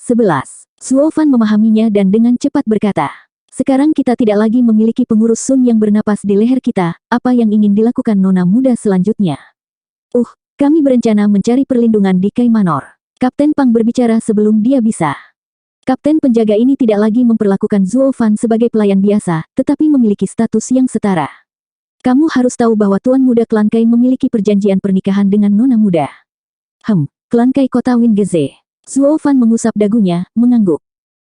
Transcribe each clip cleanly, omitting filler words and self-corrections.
11. Zuo Fan memahaminya dan dengan cepat berkata, sekarang kita tidak lagi memiliki pengurus Sun yang bernapas di leher kita, apa yang ingin dilakukan nona muda selanjutnya? Kami berencana mencari perlindungan di Kai Manor. Kapten Pang berbicara sebelum dia bisa. Kapten penjaga ini tidak lagi memperlakukan Zuo Fan sebagai pelayan biasa, tetapi memiliki status yang setara. Kamu harus tahu bahwa Tuan Muda Klan Kai memiliki perjanjian pernikahan dengan nona muda. Klan Kai Kota Wingeze. Zuo Fan mengusap dagunya, mengangguk.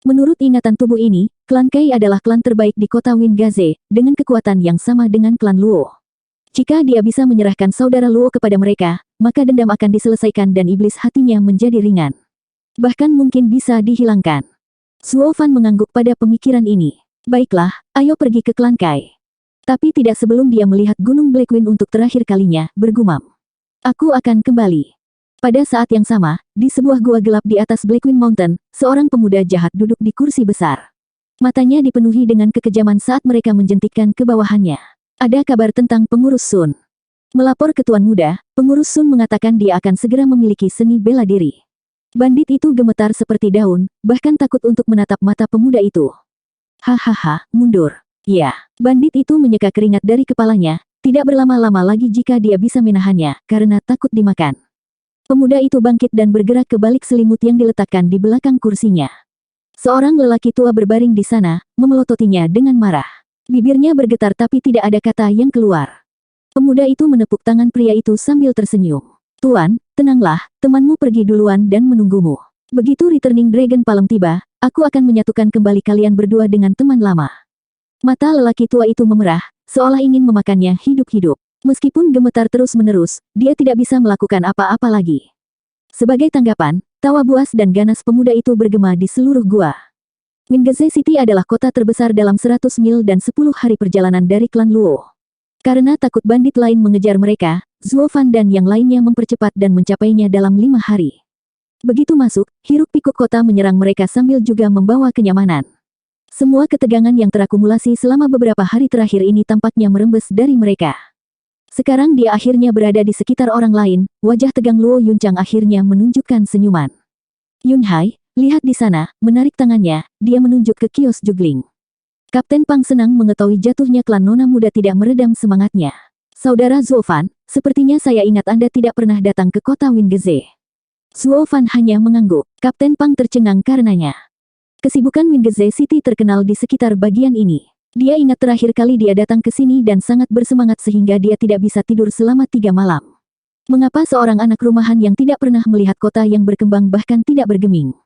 Menurut ingatan tubuh ini, Klan Kai adalah klan terbaik di kota Wingeze, dengan kekuatan yang sama dengan klan Luo. Jika dia bisa menyerahkan saudara Luo kepada mereka, maka dendam akan diselesaikan dan iblis hatinya menjadi ringan. Bahkan mungkin bisa dihilangkan. Zuo Fan mengangguk pada pemikiran ini. Baiklah, ayo pergi ke Klan Kai. Tapi tidak sebelum dia melihat Gunung Blackwing untuk terakhir kalinya, bergumam. Aku akan kembali. Pada saat yang sama, di sebuah gua gelap di atas Blackwing Mountain, seorang pemuda jahat duduk di kursi besar. Matanya dipenuhi dengan kekejaman saat mereka menjentikkan ke bawahannya. Ada kabar tentang pengurus Sun. Melapor ke Tuan Muda, pengurus Sun mengatakan dia akan segera memiliki seni bela diri. Bandit itu gemetar seperti daun, bahkan takut untuk menatap mata pemuda itu. Hahaha, mundur. Ya, bandit itu menyeka keringat dari kepalanya, tidak berlama-lama lagi jika dia bisa menahannya, karena takut dimakan. Pemuda itu bangkit dan bergerak ke balik selimut yang diletakkan di belakang kursinya. Seorang lelaki tua berbaring di sana, memelototinya dengan marah. Bibirnya bergetar tapi tidak ada kata yang keluar. Pemuda itu menepuk tangan pria itu sambil tersenyum. Tuan, tenanglah, temanmu pergi duluan dan menunggumu. Begitu Returning Dragon Palem tiba, aku akan menyatukan kembali kalian berdua dengan teman lama. Mata lelaki tua itu memerah, seolah ingin memakannya hidup-hidup. Meskipun gemetar terus-menerus, dia tidak bisa melakukan apa-apa lagi. Sebagai tanggapan, tawa buas dan ganas pemuda itu bergema di seluruh gua. Wingeze City adalah kota terbesar dalam 100 mil dan 10 hari perjalanan dari klan Luo. Karena takut bandit lain mengejar mereka, Zuo Fan dan yang lainnya mempercepat dan mencapainya dalam 5 hari. Begitu masuk, hiruk-pikuk kota menyerang mereka sambil juga membawa kenyamanan. Semua ketegangan yang terakumulasi selama beberapa hari terakhir ini tampaknya merembes dari mereka. Sekarang dia akhirnya berada di sekitar orang lain, wajah tegang Luo Yunchang akhirnya menunjukkan senyuman. Yunhai, lihat di sana, menarik tangannya, dia menunjuk ke kios juggling. Kapten Pang senang mengetahui jatuhnya klan nona muda tidak meredam semangatnya. Saudara Zuo Fan, sepertinya saya ingat Anda tidak pernah datang ke kota Wingeze. Zuo Fan hanya mengangguk, Kapten Pang tercengang karenanya. Kesibukan Wingeze City terkenal di sekitar bagian ini. Dia ingat terakhir kali dia datang ke sini dan sangat bersemangat sehingga dia tidak bisa tidur selama 3 malam. Mengapa seorang anak rumahan yang tidak pernah melihat kota yang berkembang bahkan tidak bergeming?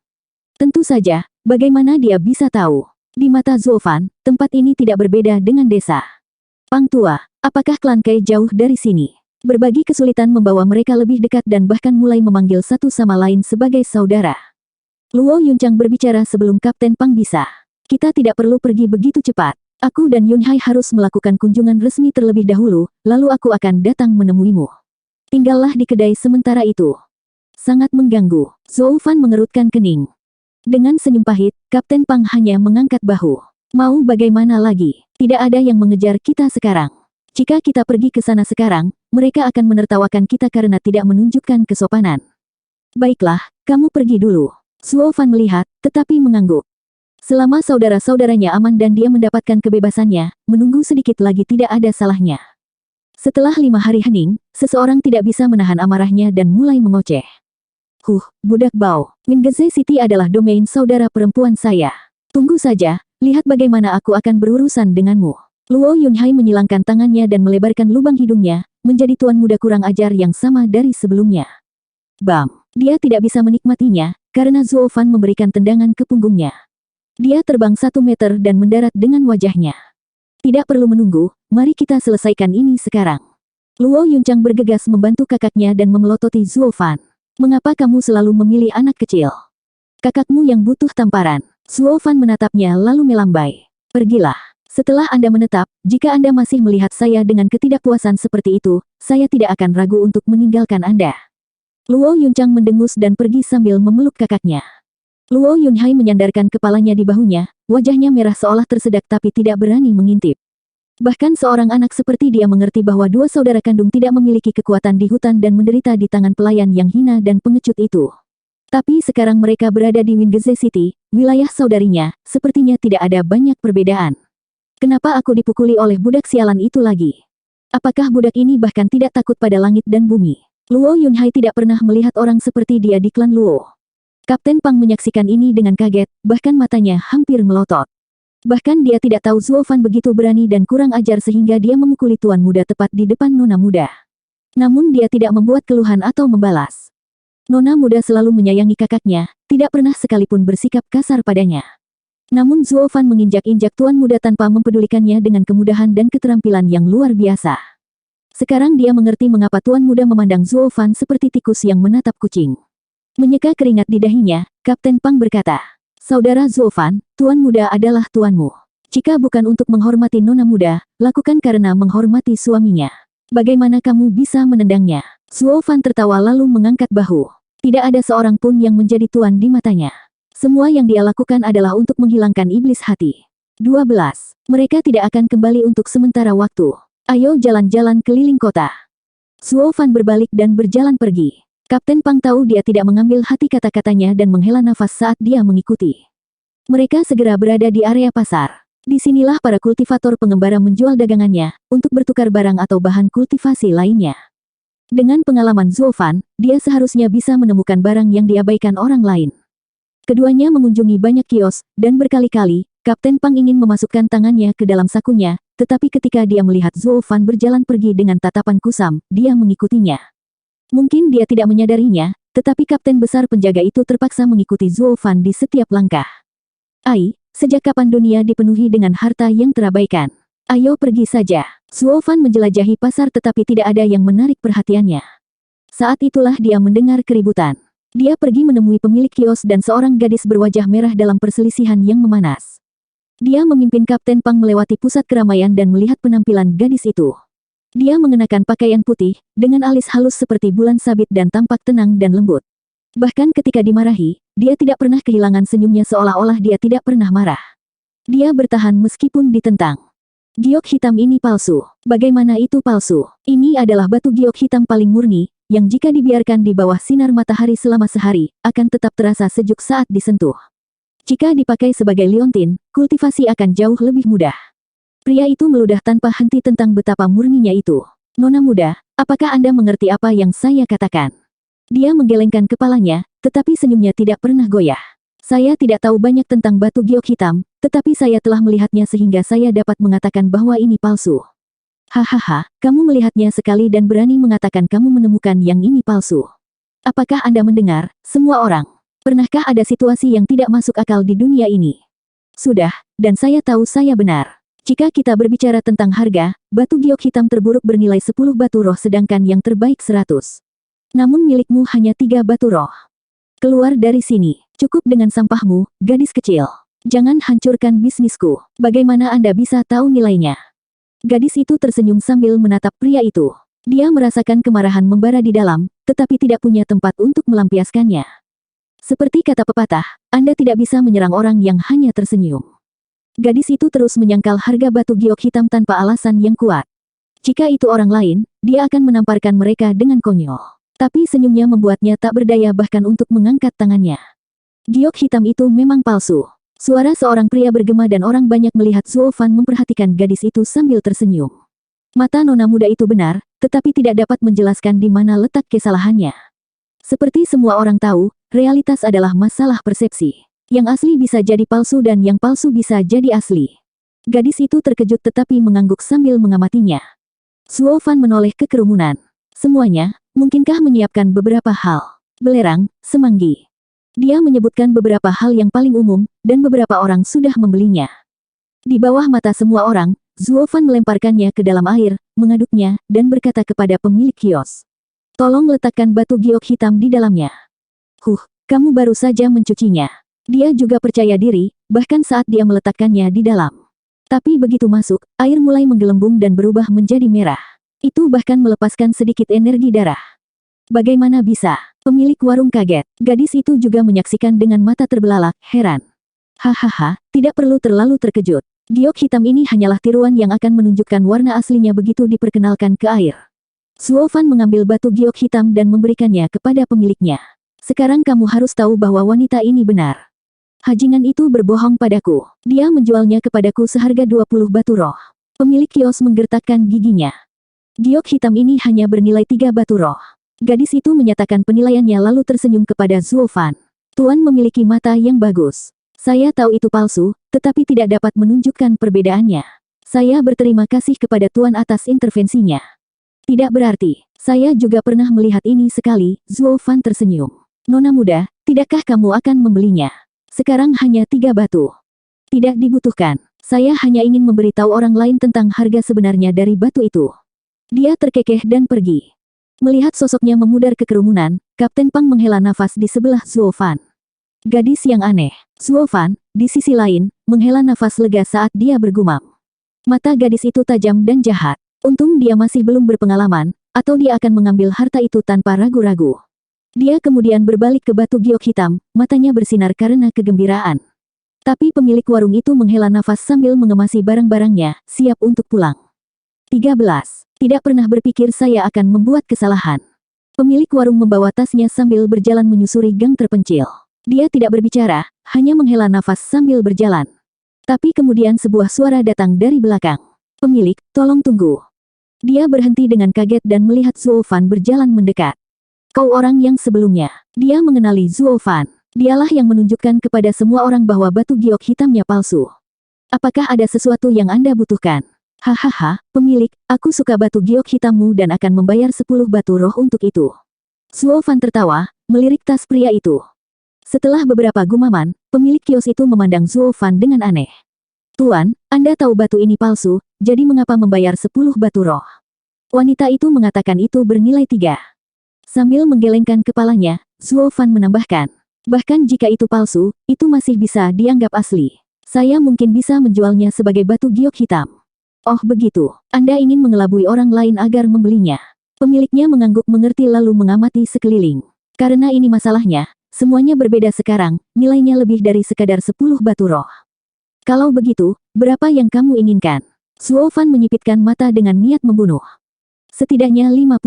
Tentu saja, bagaimana dia bisa tahu? Di mata Zuo Fan, tempat ini tidak berbeda dengan desa. Pang tua, apakah klan Kai jauh dari sini? Berbagi kesulitan membawa mereka lebih dekat dan bahkan mulai memanggil satu sama lain sebagai saudara. Luo Yunchang berbicara sebelum Kapten Pang bisa. Kita tidak perlu pergi begitu cepat. Aku dan Yunhai harus melakukan kunjungan resmi terlebih dahulu, lalu aku akan datang menemuimu. Tinggallah di kedai sementara itu. Sangat mengganggu. Zuo Fan mengerutkan kening. Dengan senyum pahit, Kapten Pang hanya mengangkat bahu. Mau bagaimana lagi? Tidak ada yang mengejar kita sekarang. Jika kita pergi ke sana sekarang, mereka akan menertawakan kita karena tidak menunjukkan kesopanan. Baiklah, kamu pergi dulu. Zuo Fan melihat, tetapi mengangguk. Selama saudara-saudaranya aman dan dia mendapatkan kebebasannya, menunggu sedikit lagi tidak ada salahnya. Setelah 5 hari hening, seseorang tidak bisa menahan amarahnya dan mulai mengoceh. Budak bau, Wingeze City adalah domain saudara perempuan saya. Tunggu saja, lihat bagaimana aku akan berurusan denganmu. Luo Yunhai menyilangkan tangannya dan melebarkan lubang hidungnya, menjadi tuan muda kurang ajar yang sama dari sebelumnya. Bam, dia tidak bisa menikmatinya, karena Zuo Fan memberikan tendangan ke punggungnya. Dia terbang 1 meter dan mendarat dengan wajahnya. Tidak perlu menunggu, mari kita selesaikan ini sekarang. Luo Yunchang bergegas membantu kakaknya dan memelototi Zuo Fan. Mengapa kamu selalu memilih anak kecil? Kakakmu yang butuh tamparan. Zuo Fan menatapnya lalu melambai. Pergilah. Setelah Anda menetap, jika Anda masih melihat saya dengan ketidakpuasan seperti itu, saya tidak akan ragu untuk meninggalkan Anda. Luo Yunchang mendengus dan pergi sambil memeluk kakaknya. Luo Yunhai menyandarkan kepalanya di bahunya, wajahnya merah seolah tersedak tapi tidak berani mengintip. Bahkan seorang anak seperti dia mengerti bahwa dua saudara kandung tidak memiliki kekuatan di hutan dan menderita di tangan pelayan yang hina dan pengecut itu. Tapi sekarang mereka berada di Wingeze City, wilayah saudarinya, sepertinya tidak ada banyak perbedaan. Kenapa aku dipukuli oleh budak sialan itu lagi? Apakah budak ini bahkan tidak takut pada langit dan bumi? Luo Yunhai tidak pernah melihat orang seperti dia di klan Luo. Kapten Pang menyaksikan ini dengan kaget, bahkan matanya hampir melotot. Bahkan dia tidak tahu Zuo Fan begitu berani dan kurang ajar sehingga dia memukuli tuan muda tepat di depan nona muda. Namun dia tidak membuat keluhan atau membalas. Nona muda selalu menyayangi kakaknya, tidak pernah sekalipun bersikap kasar padanya. Namun Zuo Fan menginjak-injak tuan muda tanpa mempedulikannya dengan kemudahan dan keterampilan yang luar biasa. Sekarang dia mengerti mengapa tuan muda memandang Zuo Fan seperti tikus yang menatap kucing. Menyeka keringat di dahinya, Kapten Pang berkata, "Saudara Zuo Fan, tuan muda adalah tuanmu. Jika bukan untuk menghormati nona muda, lakukan karena menghormati suaminya. Bagaimana kamu bisa menendangnya?" Zuo Fan tertawa lalu mengangkat bahu. Tidak ada seorang pun yang menjadi tuan di matanya. Semua yang dia lakukan adalah untuk menghilangkan iblis hati. 12. Mereka tidak akan kembali untuk sementara waktu. Ayo jalan-jalan keliling kota. Zuo Fan berbalik dan berjalan pergi. Kapten Pang tahu dia tidak mengambil hati kata-katanya dan menghela nafas saat dia mengikuti. Mereka segera berada di area pasar. Disinilah para kultivator pengembara menjual dagangannya, untuk bertukar barang atau bahan kultivasi lainnya. Dengan pengalaman Zuo Fan, dia seharusnya bisa menemukan barang yang diabaikan orang lain. Keduanya mengunjungi banyak kios, dan berkali-kali, Kapten Pang ingin memasukkan tangannya ke dalam sakunya, tetapi ketika dia melihat Zuo Fan berjalan pergi dengan tatapan kusam, dia mengikutinya. Mungkin dia tidak menyadarinya, tetapi kapten besar penjaga itu terpaksa mengikuti Zuo Fan di setiap langkah. "Ai, sejak kapan dunia dipenuhi dengan harta yang terabaikan? Ayo pergi saja." Zuo Fan menjelajahi pasar tetapi tidak ada yang menarik perhatiannya. Saat itulah dia mendengar keributan. Dia pergi menemui pemilik kios dan seorang gadis berwajah merah dalam perselisihan yang memanas. Dia memimpin Kapten Pang melewati pusat keramaian dan melihat penampilan gadis itu. Dia mengenakan pakaian putih, dengan alis halus seperti bulan sabit dan tampak tenang dan lembut. Bahkan ketika dimarahi, dia tidak pernah kehilangan senyumnya seolah-olah dia tidak pernah marah. Dia bertahan meskipun ditentang. "Giok hitam ini palsu. Bagaimana itu palsu? Ini adalah batu giok hitam paling murni, yang jika dibiarkan di bawah sinar matahari selama sehari, akan tetap terasa sejuk saat disentuh. Jika dipakai sebagai liontin, kultivasi akan jauh lebih mudah." Pria itu meludah tanpa henti tentang betapa murninya itu. "Nona muda, apakah Anda mengerti apa yang saya katakan?" Dia menggelengkan kepalanya, tetapi senyumnya tidak pernah goyah. "Saya tidak tahu banyak tentang batu giok hitam, tetapi saya telah melihatnya sehingga saya dapat mengatakan bahwa ini palsu." "Hahaha, kamu melihatnya sekali dan berani mengatakan kamu menemukan yang ini palsu. Apakah Anda mendengar, semua orang? Pernahkah ada situasi yang tidak masuk akal di dunia ini?" "Sudah, dan saya tahu saya benar. Jika kita berbicara tentang harga, batu giok hitam terburuk bernilai 10 batu roh sedangkan yang terbaik 100. Namun milikmu hanya 3 batu roh. Keluar dari sini. Cukup dengan sampahmu, gadis kecil. Jangan hancurkan bisnisku. Bagaimana Anda bisa tahu nilainya?" Gadis itu tersenyum sambil menatap pria itu. Dia merasakan kemarahan membara di dalam, tetapi tidak punya tempat untuk melampiaskannya. Seperti kata pepatah, Anda tidak bisa menyerang orang yang hanya tersenyum. Gadis itu terus menyangkal harga batu giok hitam tanpa alasan yang kuat. Jika itu orang lain, dia akan menamparkan mereka dengan konyol. Tapi senyumnya membuatnya tak berdaya bahkan untuk mengangkat tangannya. Giok hitam itu memang palsu. Suara seorang pria bergema dan orang banyak melihat Zuo Fan memperhatikan gadis itu sambil tersenyum. Mata nona muda itu benar, tetapi tidak dapat menjelaskan di mana letak kesalahannya. Seperti semua orang tahu, realitas adalah masalah persepsi. Yang asli bisa jadi palsu dan yang palsu bisa jadi asli. Gadis itu terkejut tetapi mengangguk sambil mengamatinya. Zuo Fan menoleh ke kerumunan. "Semuanya, mungkinkah menyiapkan beberapa hal? Belerang, semanggi." Dia menyebutkan beberapa hal yang paling umum, dan beberapa orang sudah membelinya. Di bawah mata semua orang, Zuo Fan melemparkannya ke dalam air, mengaduknya, dan berkata kepada pemilik kios. "Tolong letakkan batu giok hitam di dalamnya." Kamu baru saja mencucinya." Dia juga percaya diri, bahkan saat dia meletakkannya di dalam. Tapi begitu masuk, air mulai menggelembung dan berubah menjadi merah. Itu bahkan melepaskan sedikit energi darah. "Bagaimana bisa?" Pemilik warung kaget. Gadis itu juga menyaksikan dengan mata terbelalak, heran. "Hahaha, tidak perlu terlalu terkejut. Giok hitam ini hanyalah tiruan yang akan menunjukkan warna aslinya begitu diperkenalkan ke air." Zuo Fan mengambil batu giok hitam dan memberikannya kepada pemiliknya. Sekarang kamu harus tahu bahwa wanita ini benar. Hajingan itu berbohong padaku. Dia menjualnya kepadaku seharga 20 batu roh. Pemilik kios menggertakkan giginya. Giok hitam ini hanya bernilai 3 batu roh. Gadis itu menyatakan penilaiannya lalu tersenyum kepada Zuo Fan. Tuan memiliki mata yang bagus. Saya tahu itu palsu, tetapi tidak dapat menunjukkan perbedaannya. Saya berterima kasih kepada Tuan atas intervensinya. Tidak berarti. Saya juga pernah melihat ini sekali. Zuo Fan tersenyum. Nona muda, tidakkah kamu akan membelinya? Sekarang hanya 3 batu. Tidak dibutuhkan. Saya hanya ingin memberitahu orang lain tentang harga sebenarnya dari batu itu. Dia terkekeh dan pergi. Melihat sosoknya memudar ke kerumunan, Kapten Pang menghela nafas di sebelah Zuo Fan. Gadis yang aneh. Zuo Fan, di sisi lain, menghela nafas lega saat dia bergumam. Mata gadis itu tajam dan jahat. Untung dia masih belum berpengalaman, atau dia akan mengambil harta itu tanpa ragu-ragu. Dia kemudian berbalik ke batu giok hitam, matanya bersinar karena kegembiraan. Tapi pemilik warung itu menghela nafas sambil mengemasi barang-barangnya, siap untuk pulang. 13. Tidak pernah berpikir saya akan membuat kesalahan. Pemilik warung membawa tasnya sambil berjalan menyusuri gang terpencil. Dia tidak berbicara, hanya menghela nafas sambil berjalan. Tapi kemudian sebuah suara datang dari belakang. Pemilik, tolong tunggu. Dia berhenti dengan kaget dan melihat Zuo Fan berjalan mendekat. Kau orang yang sebelumnya. Dia mengenali Zuo Fan. Dialah yang menunjukkan kepada semua orang bahwa batu giok hitamnya palsu. Apakah ada sesuatu yang Anda butuhkan? Hahaha, pemilik, aku suka batu giok hitammu dan akan membayar 10 batu roh untuk itu. Zuo Fan tertawa, melirik tas pria itu. Setelah beberapa gumaman, pemilik kios itu memandang Zuo Fan dengan aneh. Tuan, Anda tahu batu ini palsu, jadi mengapa membayar 10 batu roh? Wanita itu mengatakan itu bernilai 3. Sambil menggelengkan kepalanya, Zuo Fan menambahkan. Bahkan jika itu palsu, itu masih bisa dianggap asli. Saya mungkin bisa menjualnya sebagai batu giok hitam. Oh begitu, Anda ingin mengelabui orang lain agar membelinya. Pemiliknya mengangguk mengerti lalu mengamati sekeliling. Karena ini masalahnya, semuanya berbeda sekarang, nilainya lebih dari sekadar 10 batu roh. Kalau begitu, berapa yang kamu inginkan? Zuo Fan menyipitkan mata dengan niat membunuh. Setidaknya 50.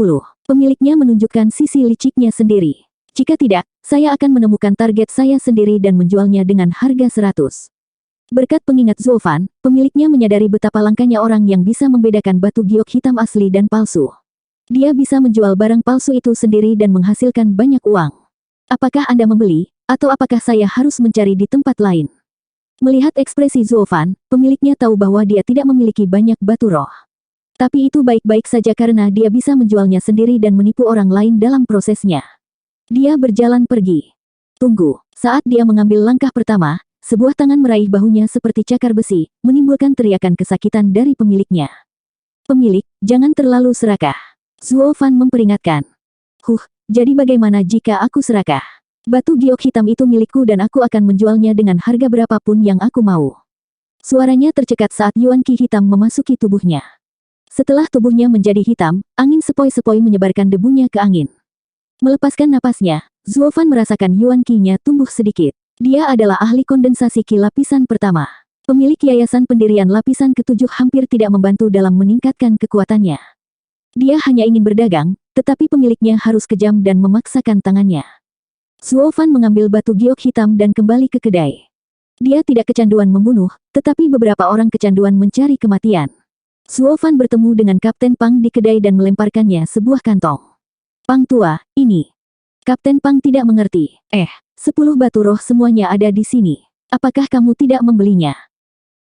Pemiliknya menunjukkan sisi liciknya sendiri. Jika tidak, saya akan menemukan target saya sendiri dan menjualnya dengan harga 100. Berkat pengingat Zuo Fan, pemiliknya menyadari betapa langkanya orang yang bisa membedakan batu giok hitam asli dan palsu. Dia bisa menjual barang palsu itu sendiri dan menghasilkan banyak uang. Apakah Anda membeli, atau apakah saya harus mencari di tempat lain? Melihat ekspresi Zuo Fan, pemiliknya tahu bahwa dia tidak memiliki banyak batu roh. Tapi itu baik-baik saja karena dia bisa menjualnya sendiri dan menipu orang lain dalam prosesnya. Dia berjalan pergi. Tunggu, saat dia mengambil langkah pertama, sebuah tangan meraih bahunya seperti cakar besi, menimbulkan teriakan kesakitan dari pemiliknya. Pemilik, jangan terlalu serakah. Zuo Fan memperingatkan. Jadi bagaimana jika aku serakah? Batu giok hitam itu milikku dan aku akan menjualnya dengan harga berapapun yang aku mau. Suaranya tercekat saat Yuan Qi hitam memasuki tubuhnya. Setelah tubuhnya menjadi hitam, angin sepoi-sepoi menyebarkan debunya ke angin. Melepaskan napasnya, Zuo Fan merasakan Yuan Qi-nya tumbuh sedikit. Dia adalah ahli kondensasi Qi lapisan pertama. Pemilik yayasan pendirian lapisan ke-7 hampir tidak membantu dalam meningkatkan kekuatannya. Dia hanya ingin berdagang, tetapi pemiliknya harus kejam dan memaksakan tangannya. Zuo Fan mengambil batu giok hitam dan kembali ke kedai. Dia tidak kecanduan membunuh, tetapi beberapa orang kecanduan mencari kematian. Zuo Fan bertemu dengan Kapten Pang di kedai dan melemparkannya sebuah kantong. Pang tua, ini. Kapten Pang tidak mengerti. 10 batu roh semuanya ada di sini. Apakah kamu tidak membelinya?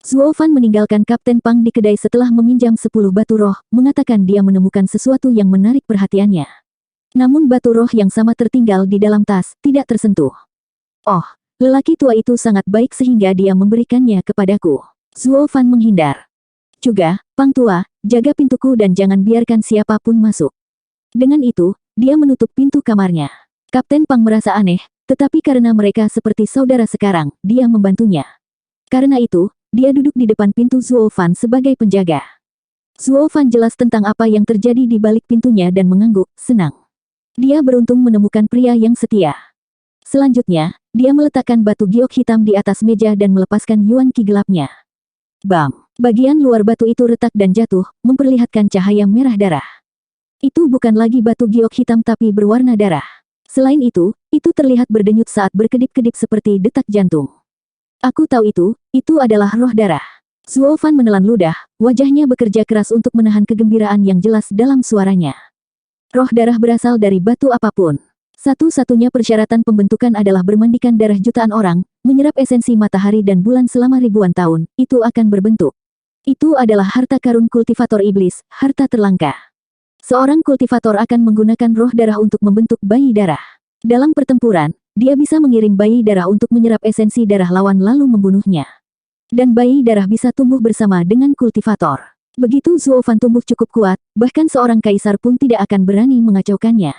Zuo Fan meninggalkan Kapten Pang di kedai setelah meminjam 10 batu roh, mengatakan dia menemukan sesuatu yang menarik perhatiannya. Namun batu roh yang sama tertinggal di dalam tas, tidak tersentuh. Oh, lelaki tua itu sangat baik sehingga dia memberikannya kepadaku. Zuo Fan menghindar. Juga, Pang tua, jaga pintuku dan jangan biarkan siapapun masuk. Dengan itu, dia menutup pintu kamarnya. Kapten Pang merasa aneh, tetapi karena mereka seperti saudara sekarang, dia membantunya. Karena itu, dia duduk di depan pintu Zuo Fan sebagai penjaga. Zuo Fan jelas tentang apa yang terjadi di balik pintunya dan mengangguk, senang. Dia beruntung menemukan pria yang setia. Selanjutnya, dia meletakkan batu giok hitam di atas meja dan melepaskan Yuan Qi gelapnya. Bam! Bagian luar batu itu retak dan jatuh, memperlihatkan cahaya merah darah. Itu bukan lagi batu giok hitam tapi berwarna darah. Selain itu terlihat berdenyut saat berkedip-kedip seperti detak jantung. Aku tahu itu adalah roh darah. Zuo Fan menelan ludah, wajahnya bekerja keras untuk menahan kegembiraan yang jelas dalam suaranya. Roh darah berasal dari batu apapun. Satu-satunya persyaratan pembentukan adalah bermandikan darah jutaan orang, menyerap esensi matahari dan bulan selama ribuan tahun, itu akan berbentuk. Itu adalah harta karun kultivator iblis, harta terlangka. Seorang kultivator akan menggunakan roh darah untuk membentuk bayi darah. Dalam pertempuran, dia bisa mengirim bayi darah untuk menyerap esensi darah lawan lalu membunuhnya. Dan bayi darah bisa tumbuh bersama dengan kultivator. Begitu Zuo Fan tumbuh cukup kuat, bahkan seorang kaisar pun tidak akan berani mengacaukannya.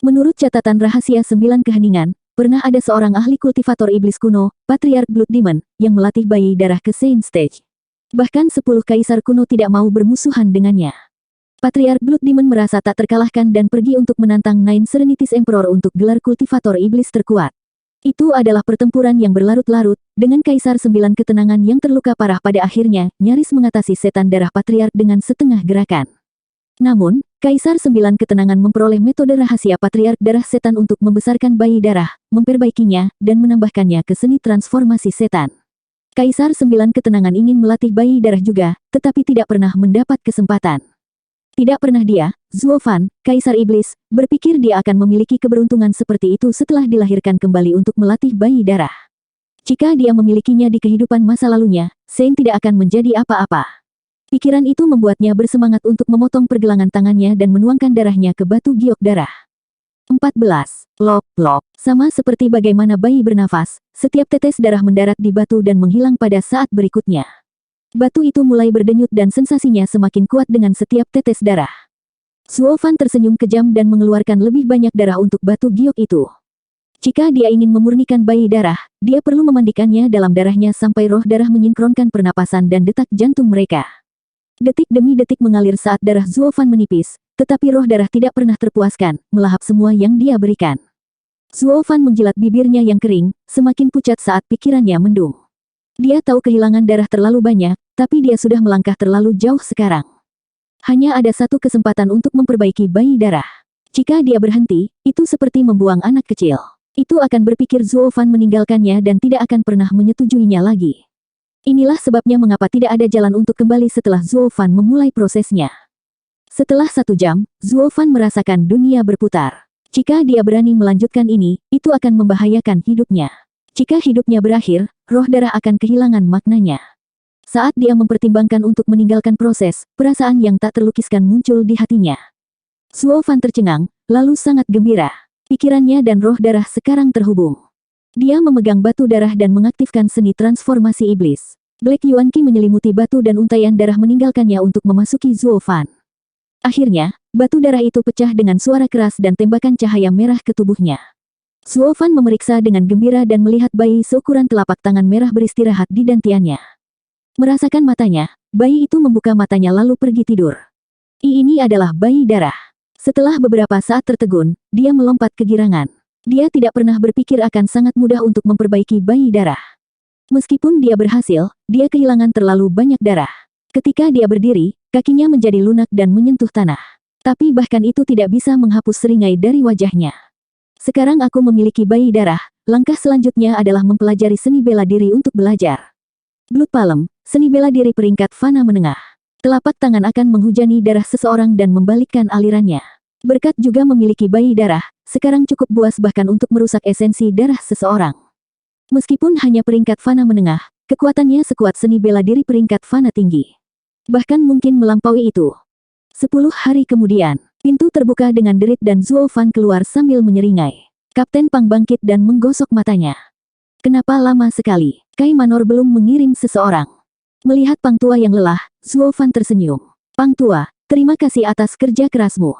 Menurut catatan rahasia 9 keheningan, pernah ada seorang ahli kultivator iblis kuno, Patriark Blood Demon, yang melatih bayi darah ke Saint Stage. Bahkan 10 kaisar kuno tidak mau bermusuhan dengannya. Patriark Blood Demon merasa tak terkalahkan dan pergi untuk menantang Nine Serenities Emperor untuk gelar kultivator iblis terkuat. Itu adalah pertempuran yang berlarut-larut, dengan Kaisar 9 Ketenangan yang terluka parah pada akhirnya, nyaris mengatasi setan darah Patriark dengan setengah gerakan. Namun, Kaisar 9 Ketenangan memperoleh metode rahasia Patriark Darah Setan untuk membesarkan bayi darah, memperbaikinya, dan menambahkannya ke seni transformasi setan. Kaisar 9 Ketenangan ingin melatih bayi darah juga, tetapi tidak pernah mendapat kesempatan. Tidak pernah dia, Zuo Fan, Kaisar Iblis, berpikir dia akan memiliki keberuntungan seperti itu setelah dilahirkan kembali untuk melatih bayi darah. Jika dia memilikinya di kehidupan masa lalunya, Saint tidak akan menjadi apa-apa. Pikiran itu membuatnya bersemangat untuk memotong pergelangan tangannya dan menuangkan darahnya ke batu giok darah. 14. Lop, lop. Sama seperti bagaimana bayi bernafas, setiap tetes darah mendarat di batu dan menghilang pada saat berikutnya. Batu itu mulai berdenyut dan sensasinya semakin kuat dengan setiap tetes darah. Zuo Fan tersenyum kejam dan mengeluarkan lebih banyak darah untuk batu giok itu. Jika dia ingin memurnikan bayi darah, dia perlu memandikannya dalam darahnya sampai roh darah menyinkronkan pernapasan dan detak jantung mereka. Detik demi detik mengalir saat darah Zuo Fan menipis, tetapi roh darah tidak pernah terpuaskan, melahap semua yang dia berikan. Zuo Fan menjilat bibirnya yang kering, semakin pucat saat pikirannya mendung. Dia tahu kehilangan darah terlalu banyak, tapi dia sudah melangkah terlalu jauh sekarang. Hanya ada satu kesempatan untuk memperbaiki bayi darah. Jika dia berhenti, itu seperti membuang anak kecil. Itu akan berpikir Zuo Fan meninggalkannya dan tidak akan pernah menyetujuinya lagi. Inilah sebabnya mengapa tidak ada jalan untuk kembali setelah Zuo Fan memulai prosesnya. Setelah 1 jam, Zuo Fan merasakan dunia berputar. Jika dia berani melanjutkan ini, itu akan membahayakan hidupnya. Jika hidupnya berakhir, roh darah akan kehilangan maknanya. Saat dia mempertimbangkan untuk meninggalkan proses, perasaan yang tak terlukiskan muncul di hatinya. Zuo Fan tercengang, lalu sangat gembira. Pikirannya dan roh darah sekarang terhubung. Dia memegang batu darah dan mengaktifkan seni transformasi iblis. Black Yuan Qi menyelimuti batu dan untaian darah meninggalkannya untuk memasuki Zuo Fan. Akhirnya, batu darah itu pecah dengan suara keras dan tembakan cahaya merah ke tubuhnya. Zuo Fan memeriksa dengan gembira dan melihat bayi seukuran telapak tangan merah beristirahat di dantiannya. Merasakan matanya, bayi itu membuka matanya lalu pergi tidur. Ini adalah bayi darah. Setelah beberapa saat tertegun, dia melompat kegirangan. Dia tidak pernah berpikir akan sangat mudah untuk memperbaiki bayi darah. Meskipun dia berhasil, dia kehilangan terlalu banyak darah. Ketika dia berdiri, kakinya menjadi lunak dan menyentuh tanah. Tapi bahkan itu tidak bisa menghapus seringai dari wajahnya. Sekarang aku memiliki bayi darah, langkah selanjutnya adalah mempelajari seni bela diri untuk belajar. Blood Palm, seni bela diri peringkat fana menengah. Telapak tangan akan menghujani darah seseorang dan membalikkan alirannya. Berkat juga memiliki bayi darah, sekarang cukup buas bahkan untuk merusak esensi darah seseorang. Meskipun hanya peringkat fana menengah, kekuatannya sekuat seni bela diri peringkat fana tinggi. Bahkan mungkin melampaui itu. 10 hari kemudian, pintu terbuka dengan derit dan Zuo Fan keluar sambil menyeringai. Kapten Pang bangkit dan menggosok matanya. Kenapa lama sekali? Kai Manor belum mengirim seseorang. Melihat Pang Tua yang lelah, Zuo Fan tersenyum. Pang Tua, terima kasih atas kerja kerasmu.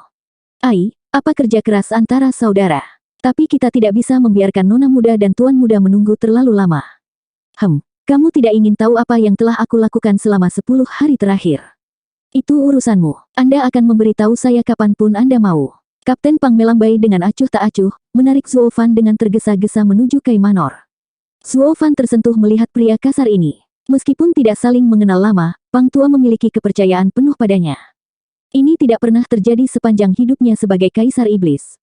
Ai, apa kerja keras antara saudara? Tapi kita tidak bisa membiarkan nona muda dan tuan muda menunggu terlalu lama. Kamu tidak ingin tahu apa yang telah aku lakukan selama 10 hari terakhir. Itu urusanmu. Anda akan memberitahu saya kapanpun Anda mau. Kapten Pang melambai dengan acuh tak acuh, menarik Zuo Fan dengan tergesa-gesa menuju Kai Manor. Zuo Fan tersentuh melihat pria kasar ini. Meskipun tidak saling mengenal lama, Pang Tua memiliki kepercayaan penuh padanya. Ini tidak pernah terjadi sepanjang hidupnya sebagai Kaisar Iblis.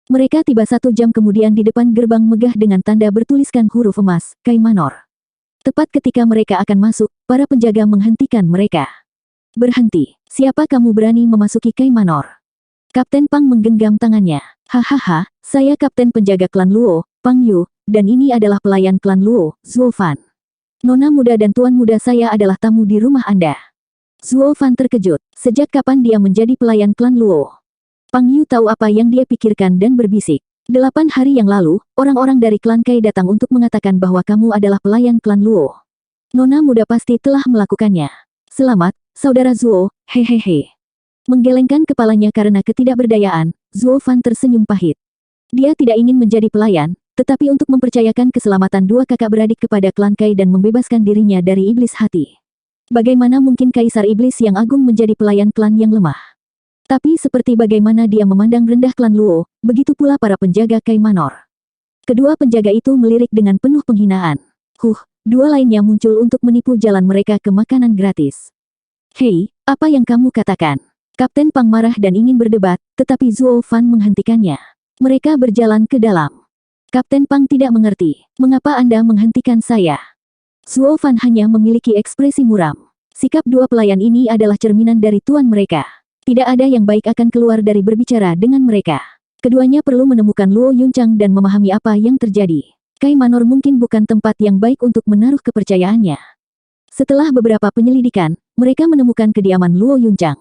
Mereka tiba 1 jam kemudian di depan gerbang megah dengan tanda bertuliskan huruf emas, Kai Manor. Tepat ketika mereka akan masuk, para penjaga menghentikan mereka. Berhenti, siapa kamu berani memasuki Kai Manor? Kapten Pang menggenggam tangannya. Hahaha, saya kapten penjaga klan Luo, Pang Yu, dan ini adalah pelayan klan Luo, Zuo Fan. Nona muda dan tuan muda saya adalah tamu di rumah Anda. Zuo Fan terkejut. Sejak kapan dia menjadi pelayan klan Luo? Pang Yu tahu apa yang dia pikirkan dan berbisik. 8 hari yang lalu, orang-orang dari klan Kai datang untuk mengatakan bahwa kamu adalah pelayan klan Luo. Nona muda pasti telah melakukannya. Selamat, saudara Zuo, hehehe. Menggelengkan kepalanya karena ketidakberdayaan, Zuo Fan tersenyum pahit. Dia tidak ingin menjadi pelayan, tetapi untuk mempercayakan keselamatan 2 kakak beradik kepada klan Kai dan membebaskan dirinya dari iblis hati. Bagaimana mungkin Kaisar Iblis yang agung menjadi pelayan klan yang lemah? Tapi seperti bagaimana dia memandang rendah klan Luo, begitu pula para penjaga Kai Manor. Kedua penjaga itu melirik dengan penuh penghinaan. 2 lainnya muncul untuk menipu jalan mereka ke makanan gratis. Hei, apa yang kamu katakan? Kapten Pang marah dan ingin berdebat, tetapi Zuo Fan menghentikannya. Mereka berjalan ke dalam. Kapten Pang tidak mengerti. Mengapa Anda menghentikan saya? Zuo Fan hanya memiliki ekspresi muram. Sikap 2 pelayan ini adalah cerminan dari tuan mereka. Tidak ada yang baik akan keluar dari berbicara dengan mereka. Keduanya perlu menemukan Luo Yunchang dan memahami apa yang terjadi. Kai Manor mungkin bukan tempat yang baik untuk menaruh kepercayaannya. Setelah beberapa penyelidikan, mereka menemukan kediaman Luo Yunchang.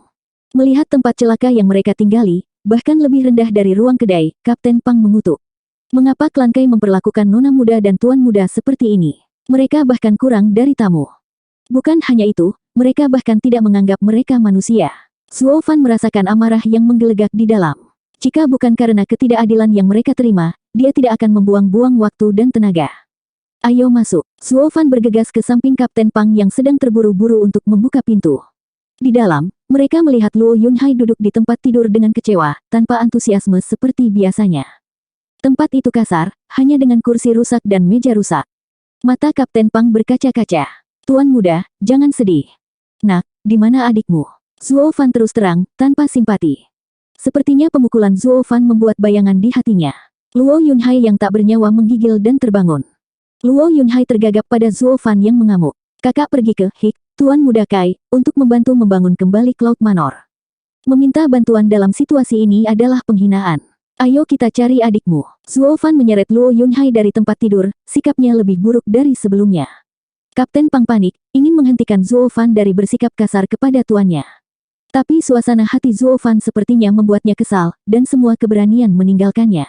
Melihat tempat celaka yang mereka tinggali, bahkan lebih rendah dari ruang kedai, Kapten Pang mengutuk. Mengapa klan Kai memperlakukan nona muda dan tuan muda seperti ini? Mereka bahkan kurang dari tamu. Bukan hanya itu, mereka bahkan tidak menganggap mereka manusia. Zuo Fan merasakan amarah yang menggelegar di dalam. Jika bukan karena ketidakadilan yang mereka terima, dia tidak akan membuang-buang waktu dan tenaga. Ayo masuk. Zuo Fan bergegas ke samping Kapten Pang yang sedang terburu-buru untuk membuka pintu. Di dalam, mereka melihat Luo Yunhai duduk di tempat tidur dengan kecewa, tanpa antusiasme seperti biasanya. Tempat itu kasar, hanya dengan kursi rusak dan meja rusak. Mata Kapten Pang berkaca-kaca. Tuan muda, jangan sedih. Nak, di mana adikmu? Zuo Fan terus terang, tanpa simpati. Sepertinya pemukulan Zuo Fan membuat bayangan di hatinya. Luo Yunhai yang tak bernyawa menggigil dan terbangun. Luo Yunhai tergagap pada Zuo Fan yang mengamuk. Kakak pergi ke Tuan Muda Kai, untuk membantu membangun kembali Cloud Manor. Meminta bantuan dalam situasi ini adalah penghinaan. Ayo kita cari adikmu. Zuo Fan menyeret Luo Yunhai dari tempat tidur, sikapnya lebih buruk dari sebelumnya. Kapten Pang panik, ingin menghentikan Zuo Fan dari bersikap kasar kepada tuannya. Tapi suasana hati Zuo Fan sepertinya membuatnya kesal, dan semua keberanian meninggalkannya.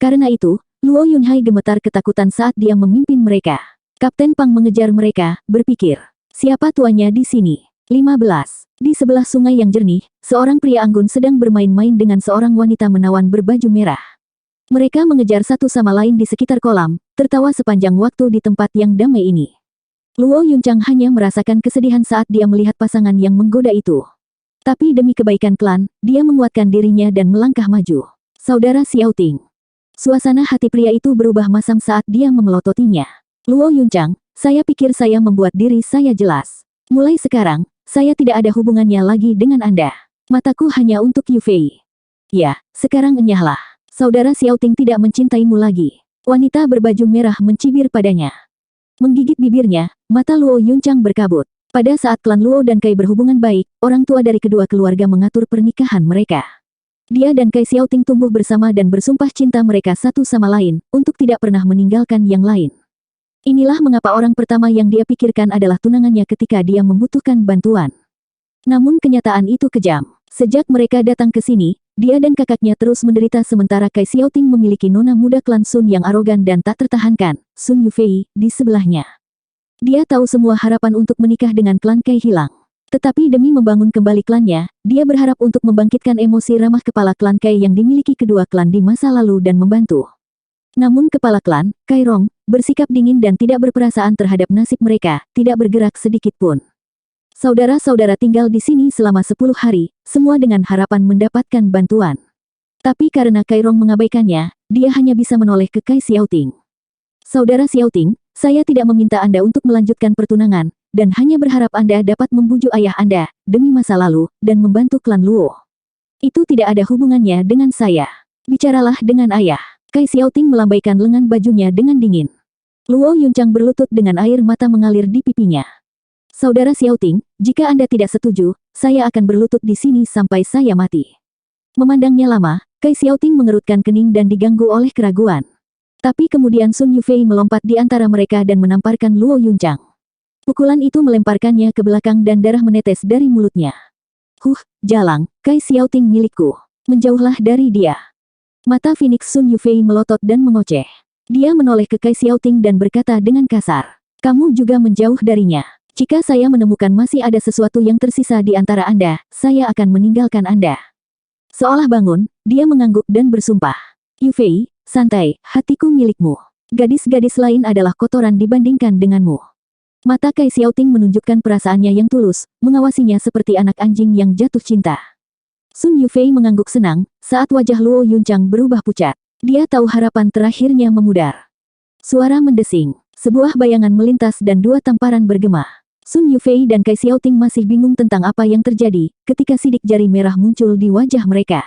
Karena itu, Luo Yunhai gemetar ketakutan saat dia memimpin mereka. Kapten Pang mengejar mereka, berpikir, siapa tuannya di sini? 15. Di sebelah sungai yang jernih, seorang pria anggun sedang bermain-main dengan seorang wanita menawan berbaju merah. Mereka mengejar satu sama lain di sekitar kolam, tertawa sepanjang waktu di tempat yang damai ini. Luo Yunchang hanya merasakan kesedihan saat dia melihat pasangan yang menggoda itu. Tapi demi kebaikan klan, dia menguatkan dirinya dan melangkah maju. Saudara Xiao Ting. Suasana hati pria itu berubah masam saat dia memelototinya. Luo Yunchang, saya pikir saya membuat diri saya jelas. Mulai sekarang, saya tidak ada hubungannya lagi dengan Anda. Mataku hanya untuk Yu Fei. Ya, sekarang enyahlah. Saudara Xiao Ting tidak mencintaimu lagi. Wanita berbaju merah mencibir padanya. Menggigit bibirnya, mata Luo Yunchang berkabut. Pada saat klan Luo dan Kai berhubungan baik, orang tua dari kedua keluarga mengatur pernikahan mereka. Dia dan Kai Xiaoting tumbuh bersama dan bersumpah cinta mereka satu sama lain, untuk tidak pernah meninggalkan yang lain. Inilah mengapa orang pertama yang dia pikirkan adalah tunangannya ketika dia membutuhkan bantuan. Namun kenyataan itu kejam. Sejak mereka datang ke sini, dia dan kakaknya terus menderita sementara Kai Xiaoting memiliki nona muda klan Sun yang arogan dan tak tertahankan, Sun Yufei, di sebelahnya. Dia tahu semua harapan untuk menikah dengan klan Kai hilang. Tetapi demi membangun kembali klannya, dia berharap untuk membangkitkan emosi ramah kepala klan Kai yang dimiliki kedua klan di masa lalu dan membantu. Namun kepala klan, Kai Rong, bersikap dingin dan tidak berperasaan terhadap nasib mereka, tidak bergerak sedikit pun. Saudara-saudara tinggal di sini selama 10 hari, semua dengan harapan mendapatkan bantuan. Tapi karena Kai Rong mengabaikannya, dia hanya bisa menoleh ke Kai Xiaoting. Saudara Xiaoting, saya tidak meminta Anda untuk melanjutkan pertunangan, dan hanya berharap Anda dapat membujuk ayah Anda, demi masa lalu, dan membantu klan Luo. Itu tidak ada hubungannya dengan saya. Bicaralah dengan ayah. Kai Xiaoting melambaikan lengan bajunya dengan dingin. Luo Yunchang berlutut dengan air mata mengalir di pipinya. Saudara Xiaoting, jika Anda tidak setuju, saya akan berlutut di sini sampai saya mati. Memandangnya lama, Kai Xiaoting mengerutkan kening dan diganggu oleh keraguan. Tapi kemudian Sun Yufei melompat di antara mereka dan menamparkan Luo Yunchang. Pukulan itu melemparkannya ke belakang dan darah menetes dari mulutnya. Jalang, Kai Xiaoting milikku. Menjauhlah dari dia. Mata Phoenix Sun Yufei melotot dan mengoceh. Dia menoleh ke Kai Xiaoting dan berkata dengan kasar. Kamu juga menjauh darinya. Jika saya menemukan masih ada sesuatu yang tersisa di antara Anda, saya akan meninggalkan Anda. Seolah bangun, dia mengangguk dan bersumpah. Yufei, santai, hatiku milikmu. Gadis-gadis lain adalah kotoran dibandingkan denganmu. Mata Kai Xiaoting menunjukkan perasaannya yang tulus, mengawasinya seperti anak anjing yang jatuh cinta. Sun Yufei mengangguk senang, saat wajah Luo Yunchang berubah pucat. Dia tahu harapan terakhirnya memudar. Suara mendesing, sebuah bayangan melintas dan dua tamparan bergema. Sun Yufei dan Kai Xiaoting masih bingung tentang apa yang terjadi, ketika sidik jari merah muncul di wajah mereka.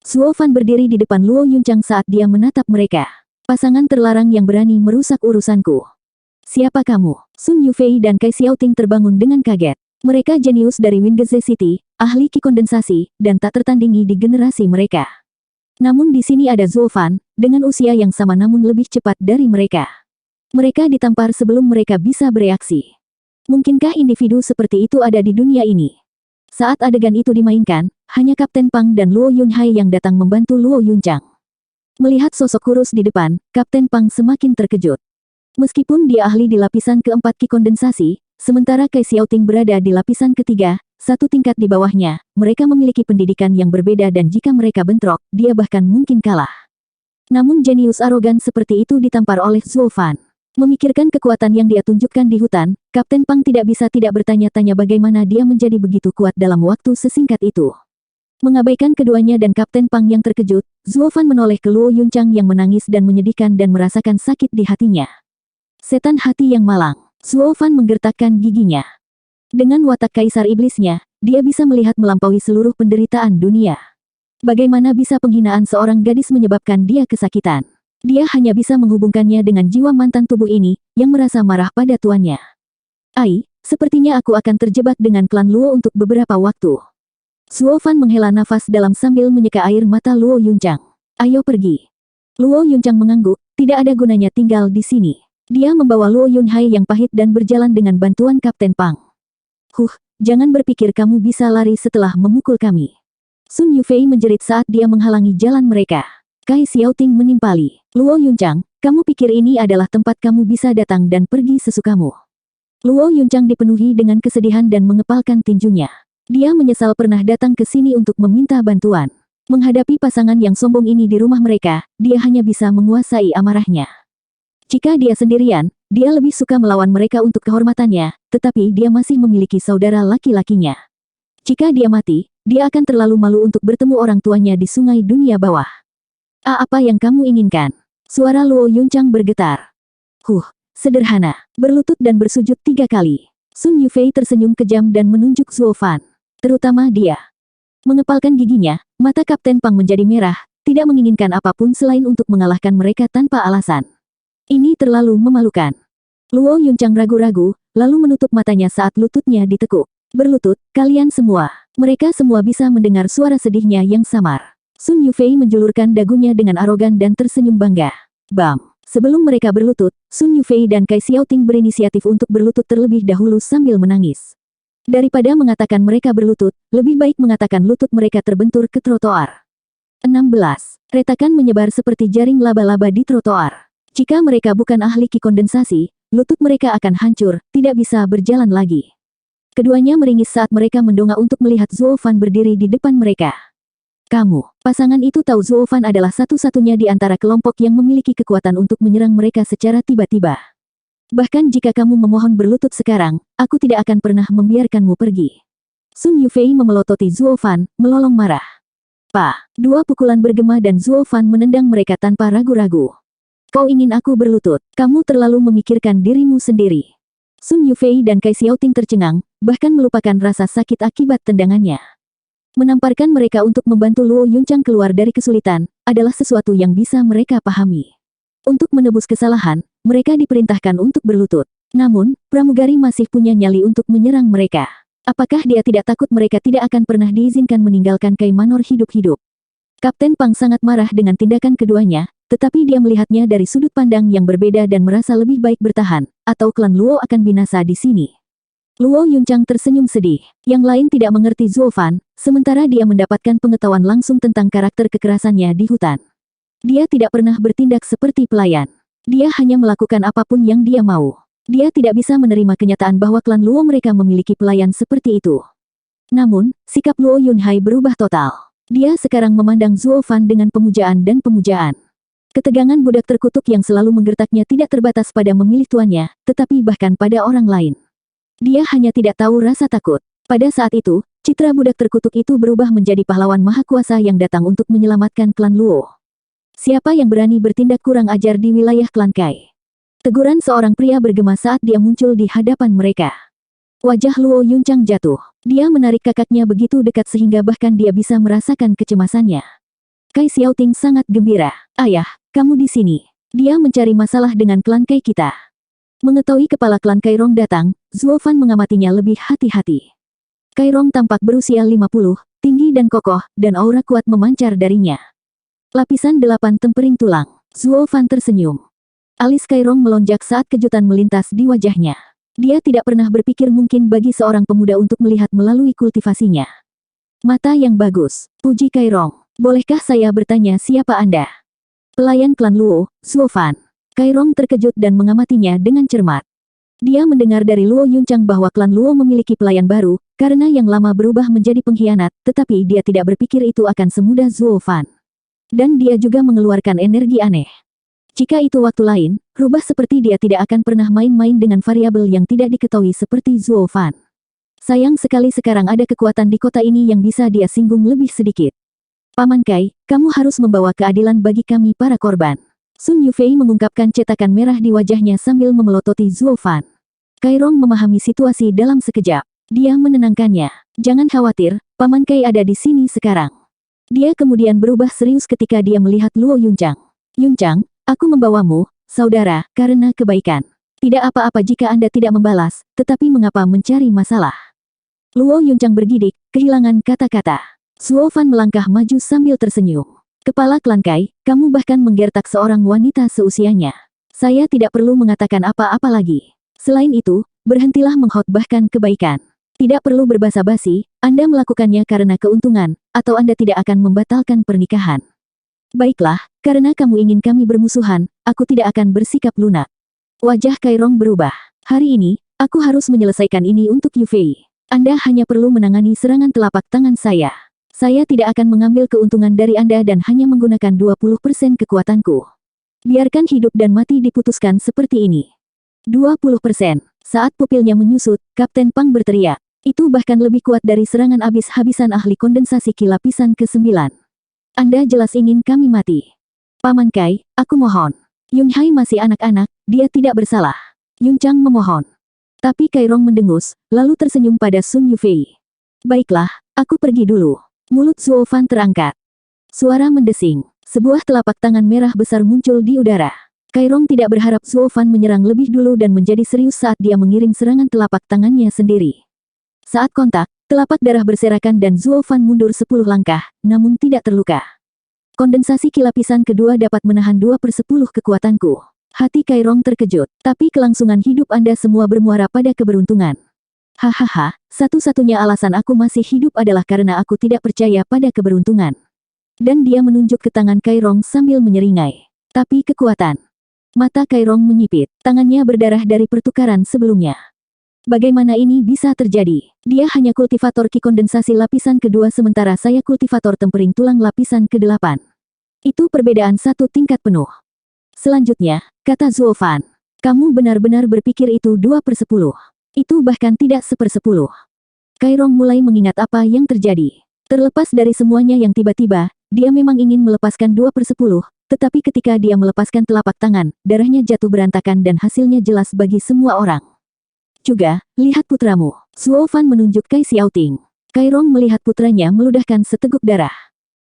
Zuo Fan berdiri di depan Luo Yunchang saat dia menatap mereka. Pasangan terlarang yang berani merusak urusanku. Siapa kamu? Sun Yufei dan Kai Xiaoting terbangun dengan kaget. Mereka jenius dari Wingeze City, ahli ki kondensasi, dan tak tertandingi di generasi mereka. Namun di sini ada Zuo Fan, dengan usia yang sama namun lebih cepat dari mereka. Mereka ditampar sebelum mereka bisa bereaksi. Mungkinkah individu seperti itu ada di dunia ini? Saat adegan itu dimainkan, hanya Kapten Pang dan Luo Yunhai yang datang membantu Luo Yunchang. Melihat sosok kurus di depan, Kapten Pang semakin terkejut. Meskipun dia ahli di lapisan keempat ki kondensasi, sementara Kai Xiaoting berada di lapisan ketiga, satu tingkat di bawahnya, mereka memiliki pendidikan yang berbeda dan jika mereka bentrok, dia bahkan mungkin kalah. Namun jenius arogan seperti itu ditampar oleh Zuo Fan. Memikirkan kekuatan yang dia tunjukkan di hutan, Kapten Pang tidak bisa tidak bertanya-tanya bagaimana dia menjadi begitu kuat dalam waktu sesingkat itu. Mengabaikan keduanya dan Kapten Pang yang terkejut, Zuo Fan menoleh ke Luo Yunchang yang menangis dan menyedihkan dan merasakan sakit di hatinya. Setan hati yang malang. Zuo Fan menggertakkan giginya. Dengan watak kaisar iblisnya, dia bisa melihat melampaui seluruh penderitaan dunia. Bagaimana bisa penghinaan seorang gadis menyebabkan dia kesakitan? Dia hanya bisa menghubungkannya dengan jiwa mantan tubuh ini, yang merasa marah pada tuannya. Sepertinya aku akan terjebak dengan klan Luo untuk beberapa waktu. Zuo Fan menghela nafas dalam sambil menyeka air mata Luo Yunchang. Ayo pergi. Luo Yunchang mengangguk, tidak ada gunanya tinggal di sini. Dia membawa Luo Yunhai yang pahit dan berjalan dengan bantuan Kapten Pang. Jangan berpikir kamu bisa lari setelah memukul kami. Sun Yufei menjerit saat dia menghalangi jalan mereka. Kai Xiaoting menimpali. Luo Yunchang, kamu pikir ini adalah tempat kamu bisa datang dan pergi sesukamu. Luo Yunchang dipenuhi dengan kesedihan dan mengepalkan tinjunya. Dia menyesal pernah datang ke sini untuk meminta bantuan. Menghadapi pasangan yang sombong ini di rumah mereka, dia hanya bisa menguasai amarahnya. Jika dia sendirian, dia lebih suka melawan mereka untuk kehormatannya, tetapi dia masih memiliki saudara laki-lakinya. Jika dia mati, dia akan terlalu malu untuk bertemu orang tuanya di sungai dunia bawah. Apa yang kamu inginkan? Suara Luo Yunchang bergetar. Sederhana, berlutut dan bersujud 3 kali. Sun Yufei tersenyum kejam dan menunjuk Zuo Fan. Terutama dia. Mengepalkan giginya, mata Kapten Pang menjadi merah, tidak menginginkan apapun selain untuk mengalahkan mereka tanpa alasan. Ini terlalu memalukan. Luo Yunchang ragu-ragu, lalu menutup matanya saat lututnya ditekuk. Berlutut, kalian semua. Mereka semua bisa mendengar suara sedihnya yang samar. Sun Yufei menjulurkan dagunya dengan arogan dan tersenyum bangga. Bam! Sebelum mereka berlutut, Sun Yufei dan Kai Xiaoting berinisiatif untuk berlutut terlebih dahulu sambil menangis. Daripada mengatakan mereka berlutut, lebih baik mengatakan lutut mereka terbentur ke trotoar. 16. Retakan menyebar seperti jaring laba-laba di trotoar. Jika mereka bukan ahli ki kondensasi, lutut mereka akan hancur, tidak bisa berjalan lagi. Keduanya meringis saat mereka mendongak untuk melihat Zuo Fan berdiri di depan mereka. Pasangan itu tahu Zuo Fan adalah satu-satunya di antara kelompok yang memiliki kekuatan untuk menyerang mereka secara tiba-tiba. Bahkan jika kamu memohon berlutut sekarang, aku tidak akan pernah membiarkanmu pergi. Sun Yufei memelototi Zuo Fan, melolong marah. Dua pukulan bergema dan Zuo Fan menendang mereka tanpa ragu-ragu. Kau ingin aku berlutut? Kamu terlalu memikirkan dirimu sendiri. Sun Yufei dan Kai Xiaoting tercengang, bahkan melupakan rasa sakit akibat tendangannya. Menamparkan mereka untuk membantu Luo Yunchang keluar dari kesulitan, adalah sesuatu yang bisa mereka pahami. Untuk menebus kesalahan, mereka diperintahkan untuk berlutut. Namun, pramugari masih punya nyali untuk menyerang mereka. Apakah dia tidak takut mereka tidak akan pernah diizinkan meninggalkan Kai Manor hidup-hidup? Kapten Pang sangat marah dengan tindakan keduanya, tetapi dia melihatnya dari sudut pandang yang berbeda dan merasa lebih baik bertahan, atau klan Luo akan binasa di sini. Luo Yunchang tersenyum sedih. Yang lain tidak mengerti Zuo Fan, sementara dia mendapatkan pengetahuan langsung tentang karakter kekerasannya di hutan. Dia tidak pernah bertindak seperti pelayan. Dia hanya melakukan apapun yang dia mau. Dia tidak bisa menerima kenyataan bahwa klan Luo mereka memiliki pelayan seperti itu. Namun, sikap Luo Yunhai berubah total. Dia sekarang memandang Zuo Fan dengan pemujaan dan pemujaan. Ketegangan budak terkutuk yang selalu menggertaknya tidak terbatas pada memilih tuannya, tetapi bahkan pada orang lain. Dia hanya tidak tahu rasa takut. Pada saat itu, citra budak terkutuk itu berubah menjadi pahlawan maha kuasa yang datang untuk menyelamatkan klan Luo. Siapa yang berani bertindak kurang ajar di wilayah klan Kai? Teguran seorang pria bergema saat dia muncul di hadapan mereka. Wajah Luo Yunchang jatuh. Dia menarik kakaknya begitu dekat sehingga bahkan dia bisa merasakan kecemasannya. Kai Xiaoting sangat gembira. Ayah, kamu di sini. Dia mencari masalah dengan klan Kai kita. Mengetahui kepala klan Kai Rong datang, Zuo Fan mengamatinya lebih hati-hati. Kai Rong tampak berusia 50, tinggi dan kokoh, dan aura kuat memancar darinya. Lapisan 8 tempering tulang. Zuo Fan tersenyum. Alis Kai Rong melonjak saat kejutan melintas di wajahnya. Dia tidak pernah berpikir mungkin bagi seorang pemuda untuk melihat melalui kultivasinya. Mata yang bagus. Puji Kai Rong. Bolehkah saya bertanya siapa Anda? Pelayan klan Luo, Zuo Fan. Kai Rong terkejut dan mengamatinya dengan cermat. Dia mendengar dari Luo Yunchang bahwa klan Luo memiliki pelayan baru, karena yang lama berubah menjadi pengkhianat, tetapi dia tidak berpikir itu akan semudah Zuo Fan. Dan dia juga mengeluarkan energi aneh. Jika itu waktu lain, rubah seperti dia tidak akan pernah main-main dengan variabel yang tidak diketahui seperti Zuo Fan. Sayang sekali sekarang ada kekuatan di kota ini yang bisa dia singgung lebih sedikit. Paman Kai, kamu harus membawa keadilan bagi kami para korban. Sun Yufei mengungkapkan cetakan merah di wajahnya sambil memelototi Zuo Fan. Kai Rong memahami situasi dalam sekejap. Dia menenangkannya. Jangan khawatir, Paman Kai ada di sini sekarang. Dia kemudian berubah serius ketika dia melihat Luo Yunchang. Yunchang, aku membawamu, saudara, karena kebaikan. Tidak apa-apa jika Anda tidak membalas, tetapi mengapa mencari masalah? Luo Yunchang bergidik, kehilangan kata-kata. Zuo Fan melangkah maju sambil tersenyum. Kepala klan Kai, kamu bahkan menggertak seorang wanita seusianya. Saya tidak perlu mengatakan apa-apa lagi. Selain itu, berhentilah mengkhotbahkan kebaikan. Tidak perlu berbasa-basi, Anda melakukannya karena keuntungan, atau Anda tidak akan membatalkan pernikahan. Baiklah, karena kamu ingin kami bermusuhan, aku tidak akan bersikap lunak. Wajah Kai Rong berubah. Hari ini, aku harus menyelesaikan ini untuk Yufei. Anda hanya perlu menangani serangan telapak tangan saya. Saya tidak akan mengambil keuntungan dari Anda dan hanya menggunakan 20% kekuatanku. Biarkan hidup dan mati diputuskan seperti ini. 20%. Saat pupilnya menyusut, Kapten Pang berteriak. Itu bahkan lebih kuat dari serangan habis-habisan ahli kondensasi Ki lapisan ke-9. Anda jelas ingin kami mati. Paman Kai, aku mohon. Yunhai masih anak-anak, dia tidak bersalah. Yunchang memohon. Tapi Kai Rong mendengus, lalu tersenyum pada Sun Yufei. Baiklah, aku pergi dulu. Mulut Zuo Fan terangkat. Suara mendesing. Sebuah telapak tangan merah besar muncul di udara. Kai Rong tidak berharap Zuo Fan menyerang lebih dulu dan menjadi serius saat dia mengirim serangan telapak tangannya sendiri. Saat kontak, telapak darah berserakan dan Zuo Fan mundur 10 langkah, namun tidak terluka. Kondensasi Ki lapisan kedua dapat menahan 2/10 kekuatanku. Hati Kai Rong terkejut, tapi kelangsungan hidup Anda semua bermuara pada keberuntungan. Hahaha, satu-satunya alasan aku masih hidup adalah karena aku tidak percaya pada keberuntungan. Dan dia menunjuk ke tangan Kai Rong sambil menyeringai. Tapi kekuatan. Mata Kai Rong menyipit, tangannya berdarah dari pertukaran sebelumnya. Bagaimana ini bisa terjadi? Dia hanya kultivator Ki kondensasi lapisan kedua sementara saya kultivator tempering tulang lapisan ke-8. Itu perbedaan satu tingkat penuh. Selanjutnya, kata Zuo Fan. Kamu benar-benar berpikir itu 2/10. Itu bahkan tidak 1/10. Kai Rong mulai mengingat apa yang terjadi. Terlepas dari semuanya yang tiba-tiba, dia memang ingin melepaskan 2/10, tetapi ketika dia melepaskan telapak tangan, darahnya jatuh berantakan dan hasilnya jelas bagi semua orang. Juga, lihat putramu. Zuo Fan menunjuk Kai Xiaoting. Kairong melihat putranya meludahkan seteguk darah.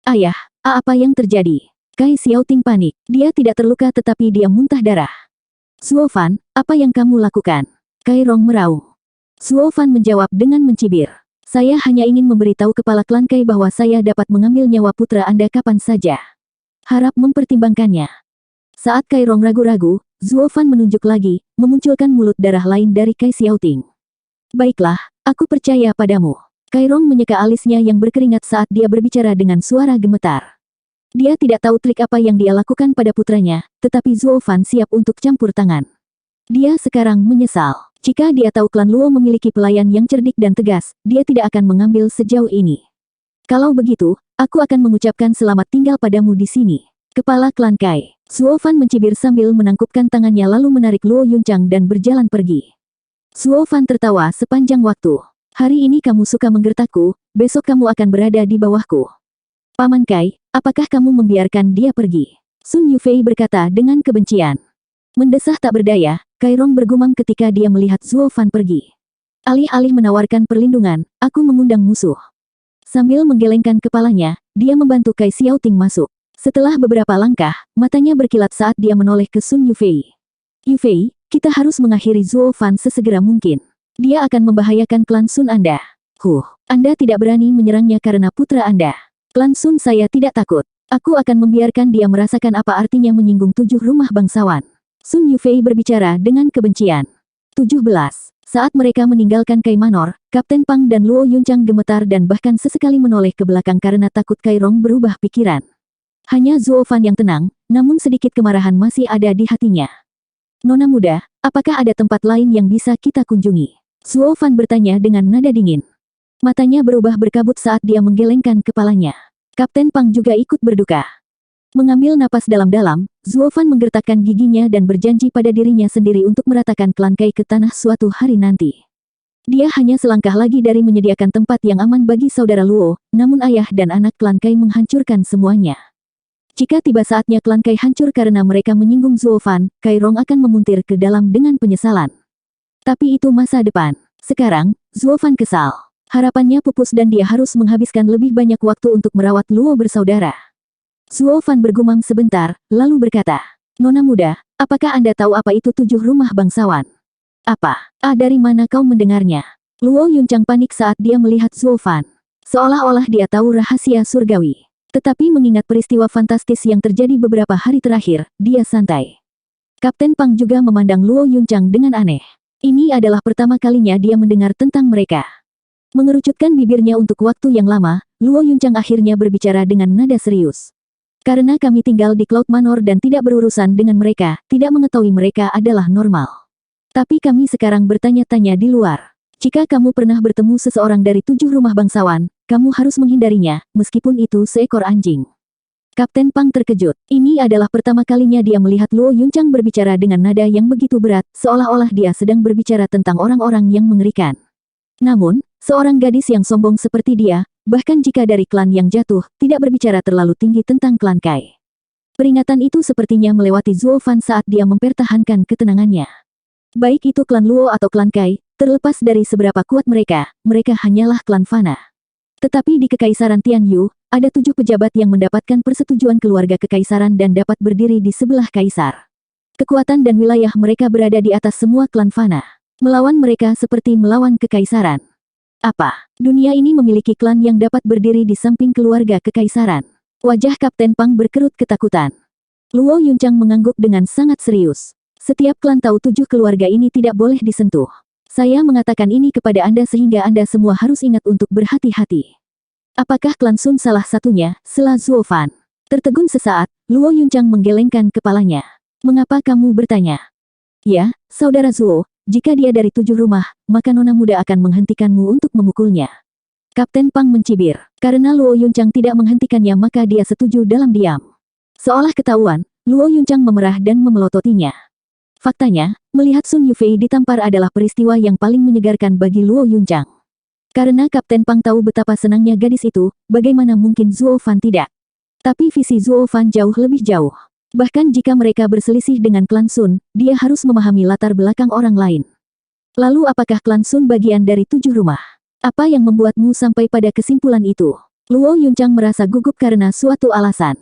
Ayah, apa yang terjadi? Kai Xiaoting panik. Dia tidak terluka tetapi dia muntah darah. Zuofan, apa yang kamu lakukan? Kairong meraung. Zuofan menjawab dengan mencibir. Saya hanya ingin memberitahu kepala klan Kai bahwa saya dapat mengambil nyawa putra Anda kapan saja. Harap mempertimbangkannya. Saat Kairong ragu-ragu, Zuofan menunjuk lagi, memunculkan mulut darah lain dari Kai Xiaoting. Baiklah, aku percaya padamu. Kairong menyeka alisnya yang berkeringat saat dia berbicara dengan suara gemetar. Dia tidak tahu trik apa yang dia lakukan pada putranya, tetapi Zuofan siap untuk campur tangan. Dia sekarang menyesal. Jika dia tahu klan Luo memiliki pelayan yang cerdik dan tegas, dia tidak akan mengambil sejauh ini. Kalau begitu, aku akan mengucapkan selamat tinggal padamu di sini. Kepala klan Kai. Zuofan mencibir sambil menangkupkan tangannya lalu menarik Luo Yunchang dan berjalan pergi. Zuofan tertawa sepanjang waktu. Hari ini kamu suka menggertakku, besok kamu akan berada di bawahku. Paman Kai, apakah kamu membiarkan dia pergi? Sun Yufei berkata dengan kebencian. Mendesah tak berdaya, Kairong bergumam ketika dia melihat Zuofan pergi. Alih-alih menawarkan perlindungan, aku mengundang musuh. Sambil menggelengkan kepalanya, dia membantu Kai Xiaoting masuk. Setelah beberapa langkah, matanya berkilat saat dia menoleh ke Sun Yufei. Yufei, kita harus mengakhiri Zuofan sesegera mungkin. Dia akan membahayakan klan Sun Anda. Anda tidak berani menyerangnya karena putra Anda. Klan Sun saya tidak takut. Aku akan membiarkan dia merasakan apa artinya menyinggung 7 rumah bangsawan. Sun Yufei berbicara dengan kebencian. 17. Saat mereka meninggalkan Kai Manor, Kapten Pang dan Luo Yunchang gemetar dan bahkan sesekali menoleh ke belakang karena takut Kairong berubah pikiran. Hanya Zuofan yang tenang, namun sedikit kemarahan masih ada di hatinya. Nona muda, apakah ada tempat lain yang bisa kita kunjungi? Zuofan bertanya dengan nada dingin. Matanya berubah berkabut saat dia menggelengkan kepalanya. Kapten Pang juga ikut berduka. Mengambil napas dalam-dalam, Zuofan menggertakkan giginya dan berjanji pada dirinya sendiri untuk meratakan klan Kai ke tanah suatu hari nanti. Dia hanya selangkah lagi dari menyediakan tempat yang aman bagi saudara Luo, namun ayah dan anak klan Kai menghancurkan semuanya. Jika tiba saatnya klan Kai hancur karena mereka menyinggung Zuofan, Kairong akan memuntir ke dalam dengan penyesalan. Tapi itu masa depan. Sekarang, Zuofan kesal. Harapannya pupus dan dia harus menghabiskan lebih banyak waktu untuk merawat Luo bersaudara. Zuofan bergumam sebentar, lalu berkata, Nona muda, apakah Anda tahu apa itu 7 rumah bangsawan? Apa? Dari mana kau mendengarnya? Luo Yunchang panik saat dia melihat Zuofan. Seolah-olah dia tahu rahasia surgawi. Tetapi mengingat peristiwa fantastis yang terjadi beberapa hari terakhir, dia santai. Kapten Pang juga memandang Luo Yunchang dengan aneh. Ini adalah pertama kalinya dia mendengar tentang mereka. Mengerucutkan bibirnya untuk waktu yang lama, Luo Yunchang akhirnya berbicara dengan nada serius. Karena kami tinggal di Cloud Manor dan tidak berurusan dengan mereka, tidak mengetahui mereka adalah normal. Tapi kami sekarang bertanya-tanya di luar. Jika kamu pernah bertemu seseorang dari 7 rumah bangsawan, kamu harus menghindarinya, meskipun itu seekor anjing. Kapten Pang terkejut. Ini adalah pertama kalinya dia melihat Luo Yunchang berbicara dengan nada yang begitu berat, seolah-olah dia sedang berbicara tentang orang-orang yang mengerikan. Namun, seorang gadis yang sombong seperti dia, bahkan jika dari klan yang jatuh, tidak berbicara terlalu tinggi tentang klan Kai. Peringatan itu sepertinya melewati Zuofan saat dia mempertahankan ketenangannya. Baik itu klan Luo atau klan Kai, terlepas dari seberapa kuat mereka, mereka hanyalah klan fana. Tetapi di Kekaisaran Tianyu, ada 7 pejabat yang mendapatkan persetujuan keluarga kekaisaran dan dapat berdiri di sebelah kaisar. Kekuatan dan wilayah mereka berada di atas semua klan fana. Melawan mereka seperti melawan kekaisaran. Apa? Dunia ini memiliki klan yang dapat berdiri di samping keluarga kekaisaran. Wajah Kapten Pang berkerut ketakutan. Luo Yunchang mengangguk dengan sangat serius. Setiap klan tahu 7 keluarga ini tidak boleh disentuh. Saya mengatakan ini kepada Anda sehingga Anda semua harus ingat untuk berhati-hati. Apakah klan Sun salah satunya, sela Zuofan? Tertegun sesaat, Luo Yunchang menggelengkan kepalanya. Mengapa kamu bertanya? Ya, saudara Zuo, jika dia dari 7 rumah, maka nona muda akan menghentikanmu untuk memukulnya. Kapten Pang mencibir. Karena Luo Yunchang tidak menghentikannya maka dia setuju dalam diam. Seolah ketahuan, Luo Yunchang memerah dan memelototinya. Faktanya, melihat Sun Yufei ditampar adalah peristiwa yang paling menyegarkan bagi Luo Yunchang. Karena Kapten Pang tahu betapa senangnya gadis itu, bagaimana mungkin Zuofan tidak? Tapi visi Zuofan jauh lebih jauh. Bahkan jika mereka berselisih dengan klan Sun, dia harus memahami latar belakang orang lain. Lalu apakah klan Sun bagian dari 7 rumah? Apa yang membuatmu sampai pada kesimpulan itu? Luo Yunchang merasa gugup karena suatu alasan.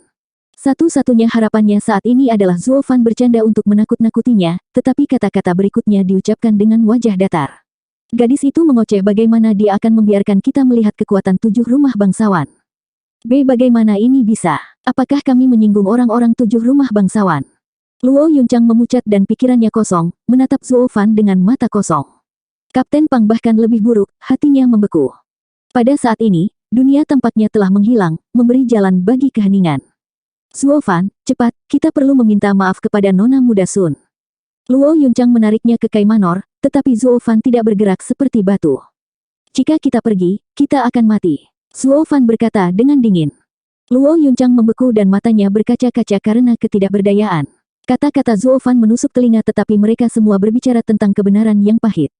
Satu-satunya harapannya saat ini adalah Zuo Fan bercanda untuk menakut-nakutinya, tetapi kata-kata berikutnya diucapkan dengan wajah datar. Gadis itu mengoceh bagaimana dia akan membiarkan kita melihat kekuatan 7 rumah bangsawan. Bagaimana ini bisa? Apakah kami menyinggung orang-orang 7 rumah bangsawan? Luo Yunchang memucat dan pikirannya kosong, menatap Zuo Fan dengan mata kosong. Kapten Pang bahkan lebih buruk, hatinya membeku. Pada saat ini, dunia tampaknya telah menghilang, memberi jalan bagi keheningan. Zuo Fan, cepat, kita perlu meminta maaf kepada Nona Muda Sun. Luo Yunchang menariknya ke Kai Manor, tetapi Zuo Fan tidak bergerak seperti batu. Jika kita pergi, kita akan mati. Zuo Fan berkata dengan dingin. Luo Yunchang membeku dan matanya berkaca-kaca karena ketidakberdayaan. Kata-kata Zuo Fan menusuk telinga tetapi mereka semua berbicara tentang kebenaran yang pahit.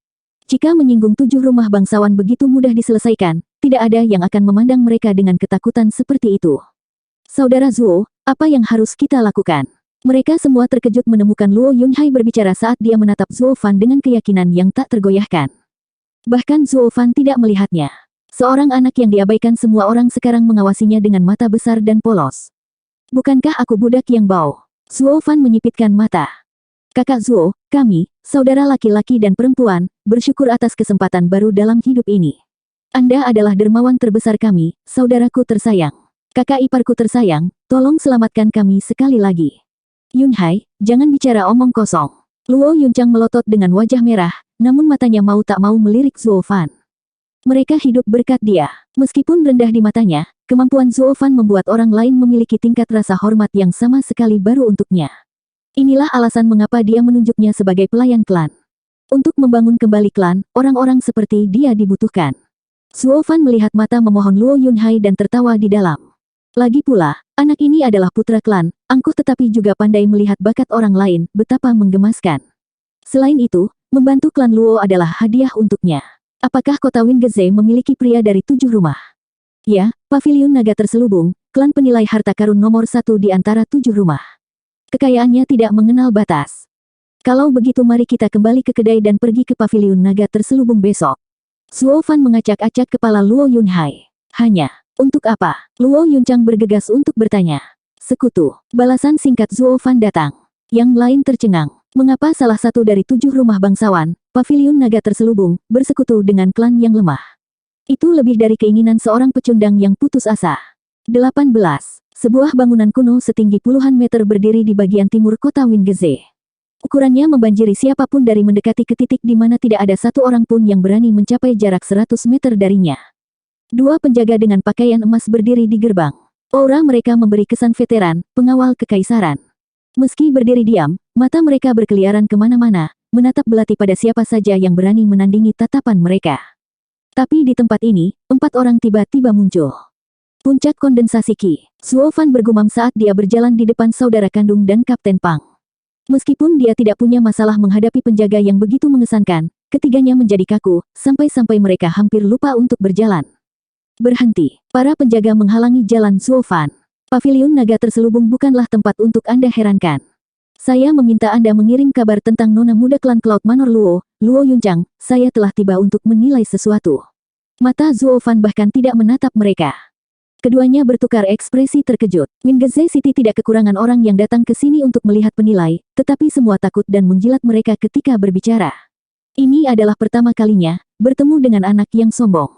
Jika menyinggung 7 rumah bangsawan begitu mudah diselesaikan, tidak ada yang akan memandang mereka dengan ketakutan seperti itu. Saudara Zuo, apa yang harus kita lakukan? Mereka semua terkejut menemukan Luo Yunhai berbicara saat dia menatap Zuo Fan dengan keyakinan yang tak tergoyahkan. Bahkan Zuo Fan tidak melihatnya. Seorang anak yang diabaikan semua orang sekarang mengawasinya dengan mata besar dan polos. Bukankah aku budak yang bau? Zuo Fan menyipitkan mata. Kakak Zuo, kami, saudara laki-laki dan perempuan, bersyukur atas kesempatan baru dalam hidup ini. Anda adalah dermawan terbesar kami, saudaraku tersayang. Kakak iparku tersayang, tolong selamatkan kami sekali lagi. Yunhai, jangan bicara omong kosong. Luo Yunchang melotot dengan wajah merah, namun matanya mau tak mau melirik Zuo Fan. Mereka hidup berkat dia. Meskipun rendah di matanya, kemampuan Zuo Fan membuat orang lain memiliki tingkat rasa hormat yang sama sekali baru untuknya. Inilah alasan mengapa dia menunjuknya sebagai pelayan klan. Untuk membangun kembali klan, orang-orang seperti dia dibutuhkan. Zuo Fan melihat mata memohon Luo Yunhai dan tertawa di dalam. Lagi pula, anak ini adalah putra klan, angkuh tetapi juga pandai melihat bakat orang lain, betapa menggemaskan. Selain itu, membantu klan Luo adalah hadiah untuknya. Apakah kota Wingeze memiliki pria dari 7 rumah? Ya, Paviliun Naga Terselubung, klan penilai harta karun nomor 1 di antara 7 rumah. Kekayaannya tidak mengenal batas. Kalau begitu mari kita kembali ke kedai dan pergi ke Paviliun Naga Terselubung besok. Zuo Fan mengacak-acak kepala Luo Yunhai. Hanya, untuk apa? Luo Yunchang bergegas untuk bertanya. Sekutu. Balasan singkat Zuo Fan datang. Yang lain tercengang. Mengapa salah satu dari 7 rumah bangsawan, Paviliun Naga Terselubung, bersekutu dengan klan yang lemah? Itu lebih dari keinginan seorang pecundang yang putus asa. 18. Sebuah bangunan kuno setinggi puluhan meter berdiri di bagian timur kota Wingeze. Ukurannya membanjiri siapapun dari mendekati ke titik di mana tidak ada satu orang pun yang berani mencapai jarak 100 meter darinya. 2 penjaga dengan pakaian emas berdiri di gerbang. Aura mereka memberi kesan veteran, pengawal kekaisaran. Meski berdiri diam, mata mereka berkeliaran kemana-mana, menatap belati pada siapa saja yang berani menandingi tatapan mereka. Tapi di tempat ini, 4 orang tiba-tiba muncul. Puncak kondensasi Qi. Zuo Fan bergumam saat dia berjalan di depan saudara kandung dan Kapten Pang. Meskipun dia tidak punya masalah menghadapi penjaga yang begitu mengesankan, ketiganya menjadi kaku, sampai-sampai mereka hampir lupa untuk berjalan. Berhenti. Para penjaga menghalangi jalan Zuo Fan. Paviliun Naga Terselubung bukanlah tempat untuk Anda herankan. Saya meminta Anda mengirim kabar tentang Nona Muda klan Cloud Manor Luo, Luo Yunchang, saya telah tiba untuk menilai sesuatu. Mata Zuo Fan bahkan tidak menatap mereka. Keduanya bertukar ekspresi terkejut. Wingeze City tidak kekurangan orang yang datang ke sini untuk melihat penilai, tetapi semua takut dan menjilat mereka ketika berbicara. Ini adalah pertama kalinya, bertemu dengan anak yang sombong.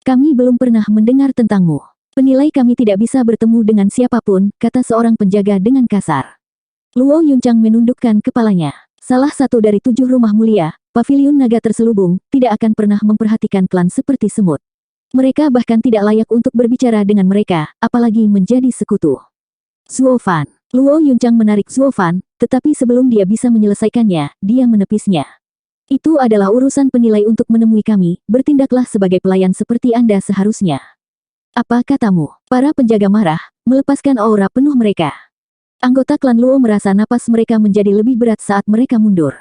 Kami belum pernah mendengar tentangmu. Penilai kami tidak bisa bertemu dengan siapapun, kata seorang penjaga dengan kasar. Luo Yunchang menundukkan kepalanya. Salah satu dari 7 rumah mulia, Paviliun Naga Terselubung, tidak akan pernah memperhatikan klan seperti semut. Mereka bahkan tidak layak untuk berbicara dengan mereka, apalagi menjadi sekutu. Zuo Fan. Luo Yunchang menarik Zuo Fan, tetapi sebelum dia bisa menyelesaikannya, dia menepisnya. Itu adalah urusan penilai untuk menemui kami, bertindaklah sebagai pelayan seperti Anda seharusnya. Apa katamu? Para penjaga marah, melepaskan aura penuh mereka. Anggota klan Luo merasa napas mereka menjadi lebih berat saat mereka mundur.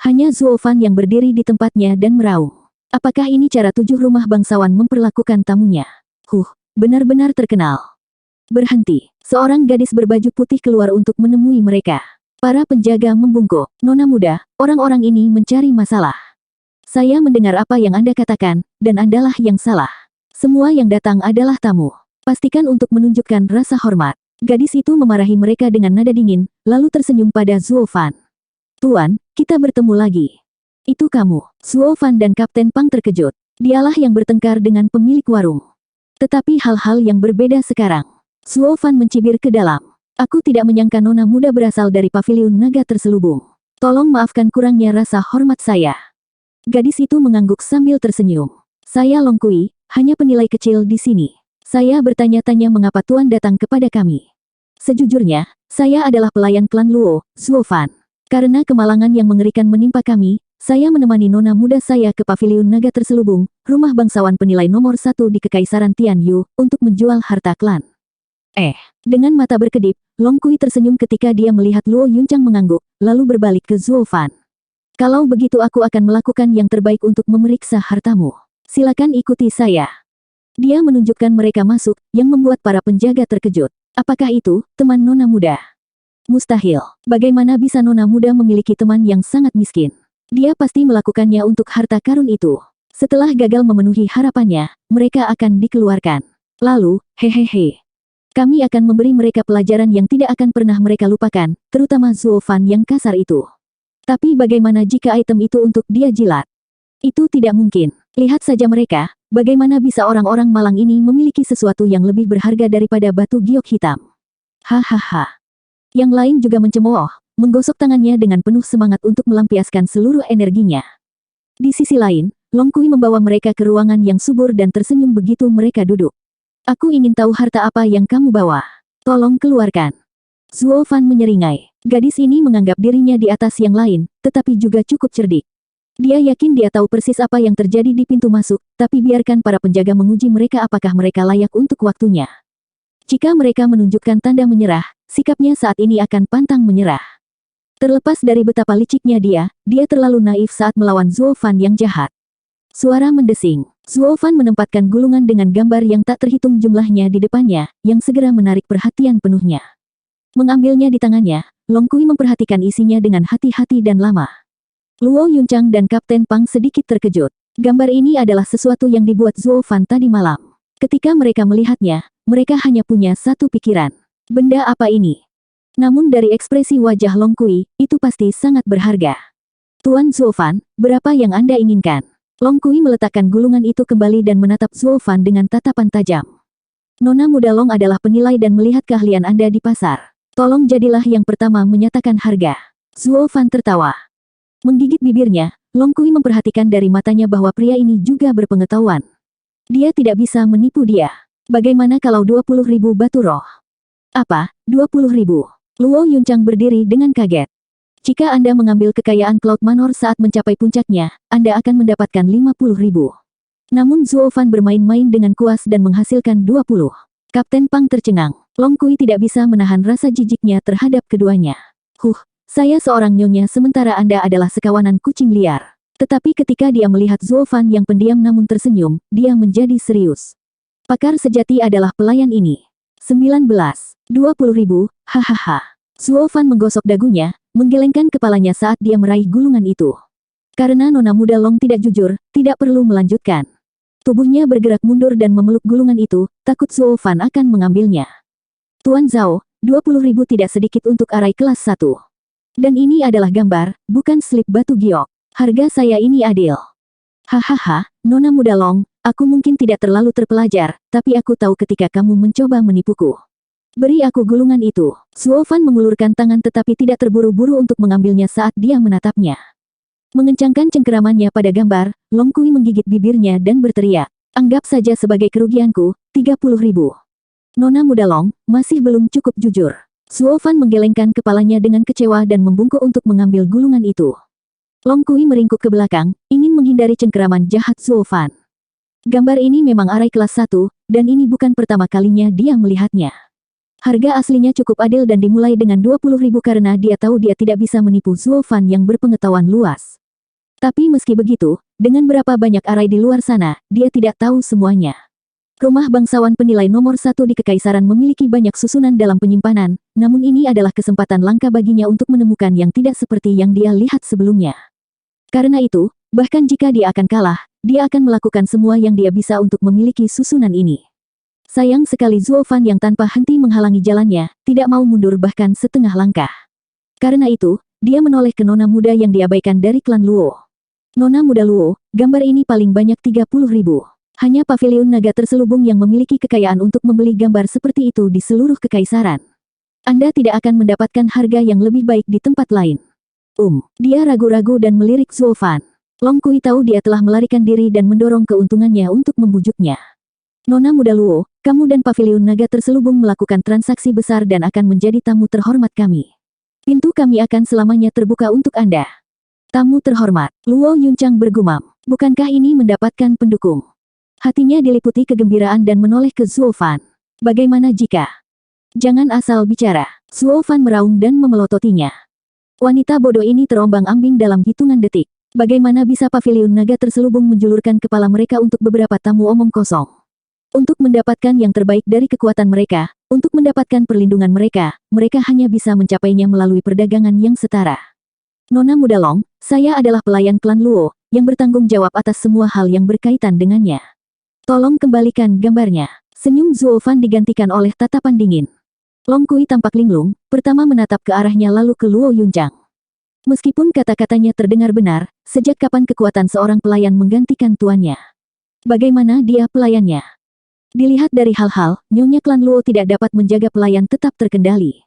Hanya Zuo Fan yang berdiri di tempatnya dan meraung. Apakah ini cara 7 rumah bangsawan memperlakukan tamunya? Benar-benar terkenal. Berhenti. Seorang gadis berbaju putih keluar untuk menemui mereka. Para penjaga membungkuk. Nona muda, orang-orang ini mencari masalah. Saya mendengar apa yang Anda katakan, dan Andalah yang salah. Semua yang datang adalah tamu. Pastikan untuk menunjukkan rasa hormat. Gadis itu memarahi mereka dengan nada dingin, lalu tersenyum pada Zuo Fan. Tuan, kita bertemu lagi. Itu kamu. Zuo Fan dan Kapten Pang terkejut. Dialah yang bertengkar dengan pemilik warung. Tetapi hal-hal yang berbeda sekarang. Zuo Fan mencibir ke dalam. Aku tidak menyangka nona muda berasal dari paviliun naga terselubung. Tolong maafkan kurangnya rasa hormat saya. Gadis itu mengangguk sambil tersenyum. Saya Long Kui, hanya penilai kecil di sini. Saya bertanya-tanya mengapa Tuan datang kepada kami. Sejujurnya, saya adalah pelayan klan Luo, Zuo Fan. Karena kemalangan yang mengerikan menimpa kami, saya menemani nona muda saya ke paviliun naga terselubung, rumah bangsawan penilai nomor 1 di Kekaisaran Tianyu, untuk menjual harta klan. Dengan mata berkedip, Long Kui tersenyum ketika dia melihat Luo Yuncang mengangguk, lalu berbalik ke Zuo Fan. Kalau begitu aku akan melakukan yang terbaik untuk memeriksa hartamu. Silakan ikuti saya. Dia menunjukkan mereka masuk, yang membuat para penjaga terkejut. Apakah itu, teman nona muda? Mustahil. Bagaimana bisa nona muda memiliki teman yang sangat miskin? Dia pasti melakukannya untuk harta karun itu. Setelah gagal memenuhi harapannya, mereka akan dikeluarkan. Lalu, hehehe. Kami akan memberi mereka pelajaran yang tidak akan pernah mereka lupakan, terutama Zuo Fan yang kasar itu. Tapi bagaimana jika item itu untuk dia jilat? Itu tidak mungkin. Lihat saja mereka, bagaimana bisa orang-orang malang ini memiliki sesuatu yang lebih berharga daripada batu giok hitam. Hahaha. Yang lain juga mencemooh, menggosok tangannya dengan penuh semangat untuk melampiaskan seluruh energinya. Di sisi lain, Long Kui membawa mereka ke ruangan yang subur dan tersenyum begitu mereka duduk. Aku ingin tahu harta apa yang kamu bawa. Tolong keluarkan. Zuo Fan menyeringai. Gadis ini menganggap dirinya di atas yang lain, tetapi juga cukup cerdik. Dia yakin dia tahu persis apa yang terjadi di pintu masuk, tapi biarkan para penjaga menguji mereka apakah mereka layak untuk waktunya. Jika mereka menunjukkan tanda menyerah, sikapnya saat ini akan pantang menyerah. Terlepas dari betapa liciknya dia terlalu naif saat melawan Zuo Fan yang jahat. Suara mendesing. Zuo Fan menempatkan gulungan dengan gambar yang tak terhitung jumlahnya di depannya, yang segera menarik perhatian penuhnya. Mengambilnya di tangannya, Long Kui memperhatikan isinya dengan hati-hati dan lama. Luo Yuncang dan Kapten Pang sedikit terkejut. Gambar ini adalah sesuatu yang dibuat Zuo Fan tadi malam. Ketika mereka melihatnya, mereka hanya punya satu pikiran. Benda apa ini? Namun dari ekspresi wajah Long Kui, itu pasti sangat berharga. Tuan Zuo Fan, berapa yang Anda inginkan? Long Kui meletakkan gulungan itu kembali dan menatap Zuo Fan dengan tatapan tajam. Nona muda Long adalah penilai dan melihat keahlian Anda di pasar. Tolong jadilah yang pertama menyatakan harga. Zuo Fan tertawa. Menggigit bibirnya, Long Kui memperhatikan dari matanya bahwa pria ini juga berpengetahuan. Dia tidak bisa menipu dia. Bagaimana kalau 20.000 batu roh? Apa, 20.000? Luo Yuncang berdiri dengan kaget. Jika Anda mengambil kekayaan Cloud Manor saat mencapai puncaknya, Anda akan mendapatkan 50.000. Namun Zuo Fan bermain-main dengan kuas dan menghasilkan 20. Kapten Pang tercengang. Long Kui tidak bisa menahan rasa jijiknya terhadap keduanya. Saya seorang nyonya sementara Anda adalah sekawanan kucing liar. Tetapi ketika dia melihat Zuo Fan yang pendiam namun tersenyum, dia menjadi serius. Pakar sejati adalah pelayan ini. 19. 20.000, hahaha. Zuo Fan menggosok dagunya, menggelengkan kepalanya saat dia meraih gulungan itu. Karena nona muda Long tidak jujur, tidak perlu melanjutkan. Tubuhnya bergerak mundur dan memeluk gulungan itu, takut Zuo Fan akan mengambilnya. Tuan Zhao, 20.000 tidak sedikit untuk arai kelas 1. Dan ini adalah gambar, bukan slip batu giok. Harga saya ini adil. Hahaha, nona muda Long, aku mungkin tidak terlalu terpelajar, tapi aku tahu ketika kamu mencoba menipuku. Beri aku gulungan itu. Zuo Fan mengulurkan tangan tetapi tidak terburu-buru untuk mengambilnya saat dia menatapnya. Mengencangkan cengkeramannya pada gambar, Long Kui menggigit bibirnya dan berteriak. Anggap saja sebagai kerugianku, 30.000. Nona muda Long, masih belum cukup jujur. Zuo Fan menggelengkan kepalanya dengan kecewa dan membungkuk untuk mengambil gulungan itu. Long Kui meringkuk ke belakang, ingin menghindari cengkeraman jahat Zuo Fan. Gambar ini memang arai kelas 1, dan ini bukan pertama kalinya dia melihatnya. Harga aslinya cukup adil dan dimulai dengan 20.000 karena dia tahu dia tidak bisa menipu Zuo Fan yang berpengetahuan luas. Tapi meski begitu, dengan berapa banyak arai di luar sana, dia tidak tahu semuanya. Rumah bangsawan penilai nomor 1 di Kekaisaran memiliki banyak susunan dalam penyimpanan, namun ini adalah kesempatan langka baginya untuk menemukan yang tidak seperti yang dia lihat sebelumnya. Karena itu, Bahkan jika dia akan kalah, dia akan melakukan semua yang dia bisa untuk memiliki susunan ini. Sayang sekali Zuo Fan yang tanpa henti menghalangi jalannya, tidak mau mundur bahkan setengah langkah. Karena itu, dia menoleh ke nona muda yang diabaikan dari klan Luo. Nona muda Luo, gambar ini paling banyak 30.000. Hanya paviliun naga terselubung yang memiliki kekayaan untuk membeli gambar seperti itu di seluruh kekaisaran. Anda tidak akan mendapatkan harga yang lebih baik di tempat lain. Dia ragu-ragu dan melirik Zuo Fan. Long Kui tahu dia telah melarikan diri dan mendorong keuntungannya untuk membujuknya. Nona muda Luo, kamu dan paviliun naga terselubung melakukan transaksi besar dan akan menjadi tamu terhormat kami. Pintu kami akan selamanya terbuka untuk Anda. Tamu terhormat, Luo Yuncang bergumam. Bukankah ini mendapatkan pendukung? Hatinya diliputi kegembiraan dan menoleh ke Zuo Fan. Bagaimana jika? Jangan asal bicara. Zuo Fan meraung dan memelototinya. Wanita bodoh ini terombang-ambing dalam hitungan detik. Bagaimana bisa paviliun naga terselubung menjulurkan kepala mereka untuk beberapa tamu omong kosong? Untuk mendapatkan yang terbaik dari kekuatan mereka, untuk mendapatkan perlindungan mereka, mereka hanya bisa mencapainya melalui perdagangan yang setara. Nona muda Long, saya adalah pelayan klan Luo, yang bertanggung jawab atas semua hal yang berkaitan dengannya. Tolong kembalikan gambarnya. Senyum Zuo Fan digantikan oleh tatapan dingin. Long Kui tampak linglung, pertama menatap ke arahnya lalu ke Luo Yuncang. Meskipun kata-katanya terdengar benar, sejak kapan kekuatan seorang pelayan menggantikan tuannya? Bagaimana dia pelayannya? Dilihat dari hal-hal, nyonya klan Luo tidak dapat menjaga pelayan tetap terkendali.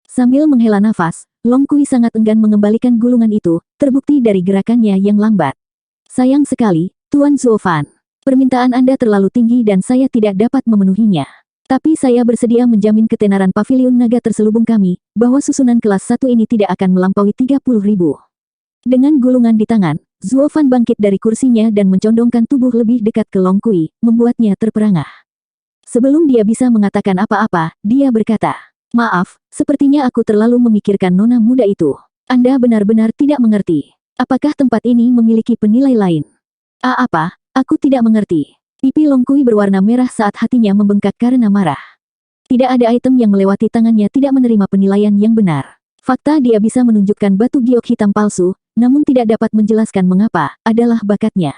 Sambil menghela nafas, Long Kui sangat enggan mengembalikan gulungan itu, terbukti dari gerakannya yang lambat. Sayang sekali, Tuan Zuo Fan. Permintaan Anda terlalu tinggi dan saya tidak dapat memenuhinya. Tapi saya bersedia menjamin ketenaran paviliun naga terselubung kami, bahwa susunan kelas 1 ini tidak akan melampaui 30.000. Dengan gulungan di tangan, Zuo Fan bangkit dari kursinya dan mencondongkan tubuh lebih dekat ke Long Kui, membuatnya terperangah. Sebelum dia bisa mengatakan apa-apa, dia berkata, "Maaf, sepertinya aku terlalu memikirkan nona muda itu. Anda benar-benar tidak mengerti. Apakah tempat ini memiliki penilai lain?" Apa? Aku tidak mengerti." Pipi Long Kui berwarna merah saat hatinya membengkak karena marah. Tidak ada item yang melewati tangannya tidak menerima penilaian yang benar. Fakta dia bisa menunjukkan batu giok hitam palsu, namun tidak dapat menjelaskan mengapa, adalah bakatnya.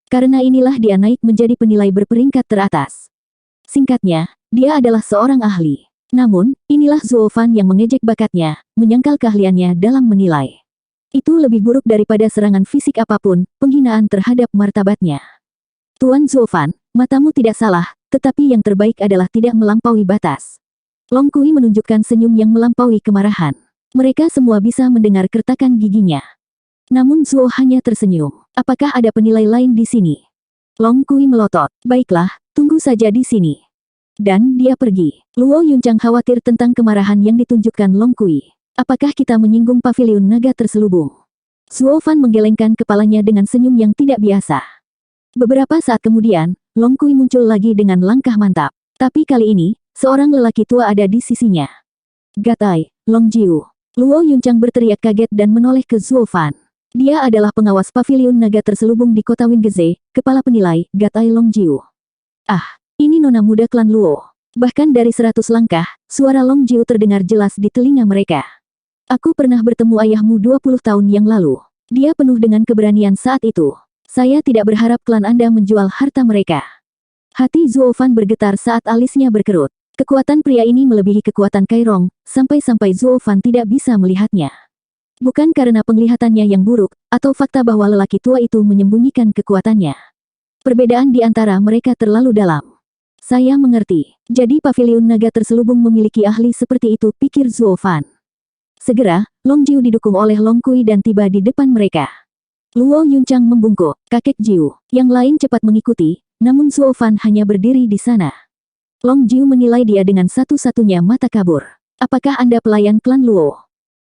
Karena inilah dia naik menjadi penilai berperingkat teratas. Singkatnya, dia adalah seorang ahli. Namun, inilah Zuo Fan yang mengejek bakatnya, menyangkal keahliannya dalam menilai. Itu lebih buruk daripada serangan fisik apapun, penghinaan terhadap martabatnya. Tuan Zuo Fan, matamu tidak salah, tetapi yang terbaik adalah tidak melampaui batas. Long Kui menunjukkan senyum yang melampaui kemarahan. Mereka semua bisa mendengar kertakan giginya. Namun Zuo hanya tersenyum. Apakah ada penilai lain di sini? Long Kui melotot. Baiklah, tunggu saja di sini. Dan dia pergi. Luo Yuncang khawatir tentang kemarahan yang ditunjukkan Long Kui. Apakah kita menyinggung paviliun naga terselubung? Zuo Fan menggelengkan kepalanya dengan senyum yang tidak biasa. Beberapa saat kemudian, Long Kui muncul lagi dengan langkah mantap. Tapi kali ini, seorang lelaki tua ada di sisinya. "Gatai, Long Jiu." Luo Yuncang berteriak kaget dan menoleh ke Zuo Fan. Dia adalah pengawas paviliun naga terselubung di kota Wingeze, kepala penilai, Gatai Long Jiu. Ah, ini nona muda klan Luo. Bahkan dari 100 langkah, suara Long Jiu terdengar jelas di telinga mereka. "Aku pernah bertemu ayahmu 20 tahun yang lalu. Dia penuh dengan keberanian saat itu. Saya tidak berharap klan Anda menjual harta mereka." Hati Zuo Fan bergetar saat alisnya berkerut. Kekuatan pria ini melebihi kekuatan Kairong, sampai-sampai Zuo Fan tidak bisa melihatnya. Bukan karena penglihatannya yang buruk, atau fakta bahwa lelaki tua itu menyembunyikan kekuatannya. Perbedaan di antara mereka terlalu dalam. "Saya mengerti. Jadi paviliun naga terselubung memiliki ahli seperti itu," pikir Zuo Fan. Segera, Long Jiu didukung oleh Long Kui dan tiba di depan mereka. Luo Yuncang membungkuk, "Kakek Jiu." Yang lain cepat mengikuti, namun Zuo Fan hanya berdiri di sana. Long Jiu menilai dia dengan satu-satunya mata kabur. "Apakah Anda pelayan klan Luo?"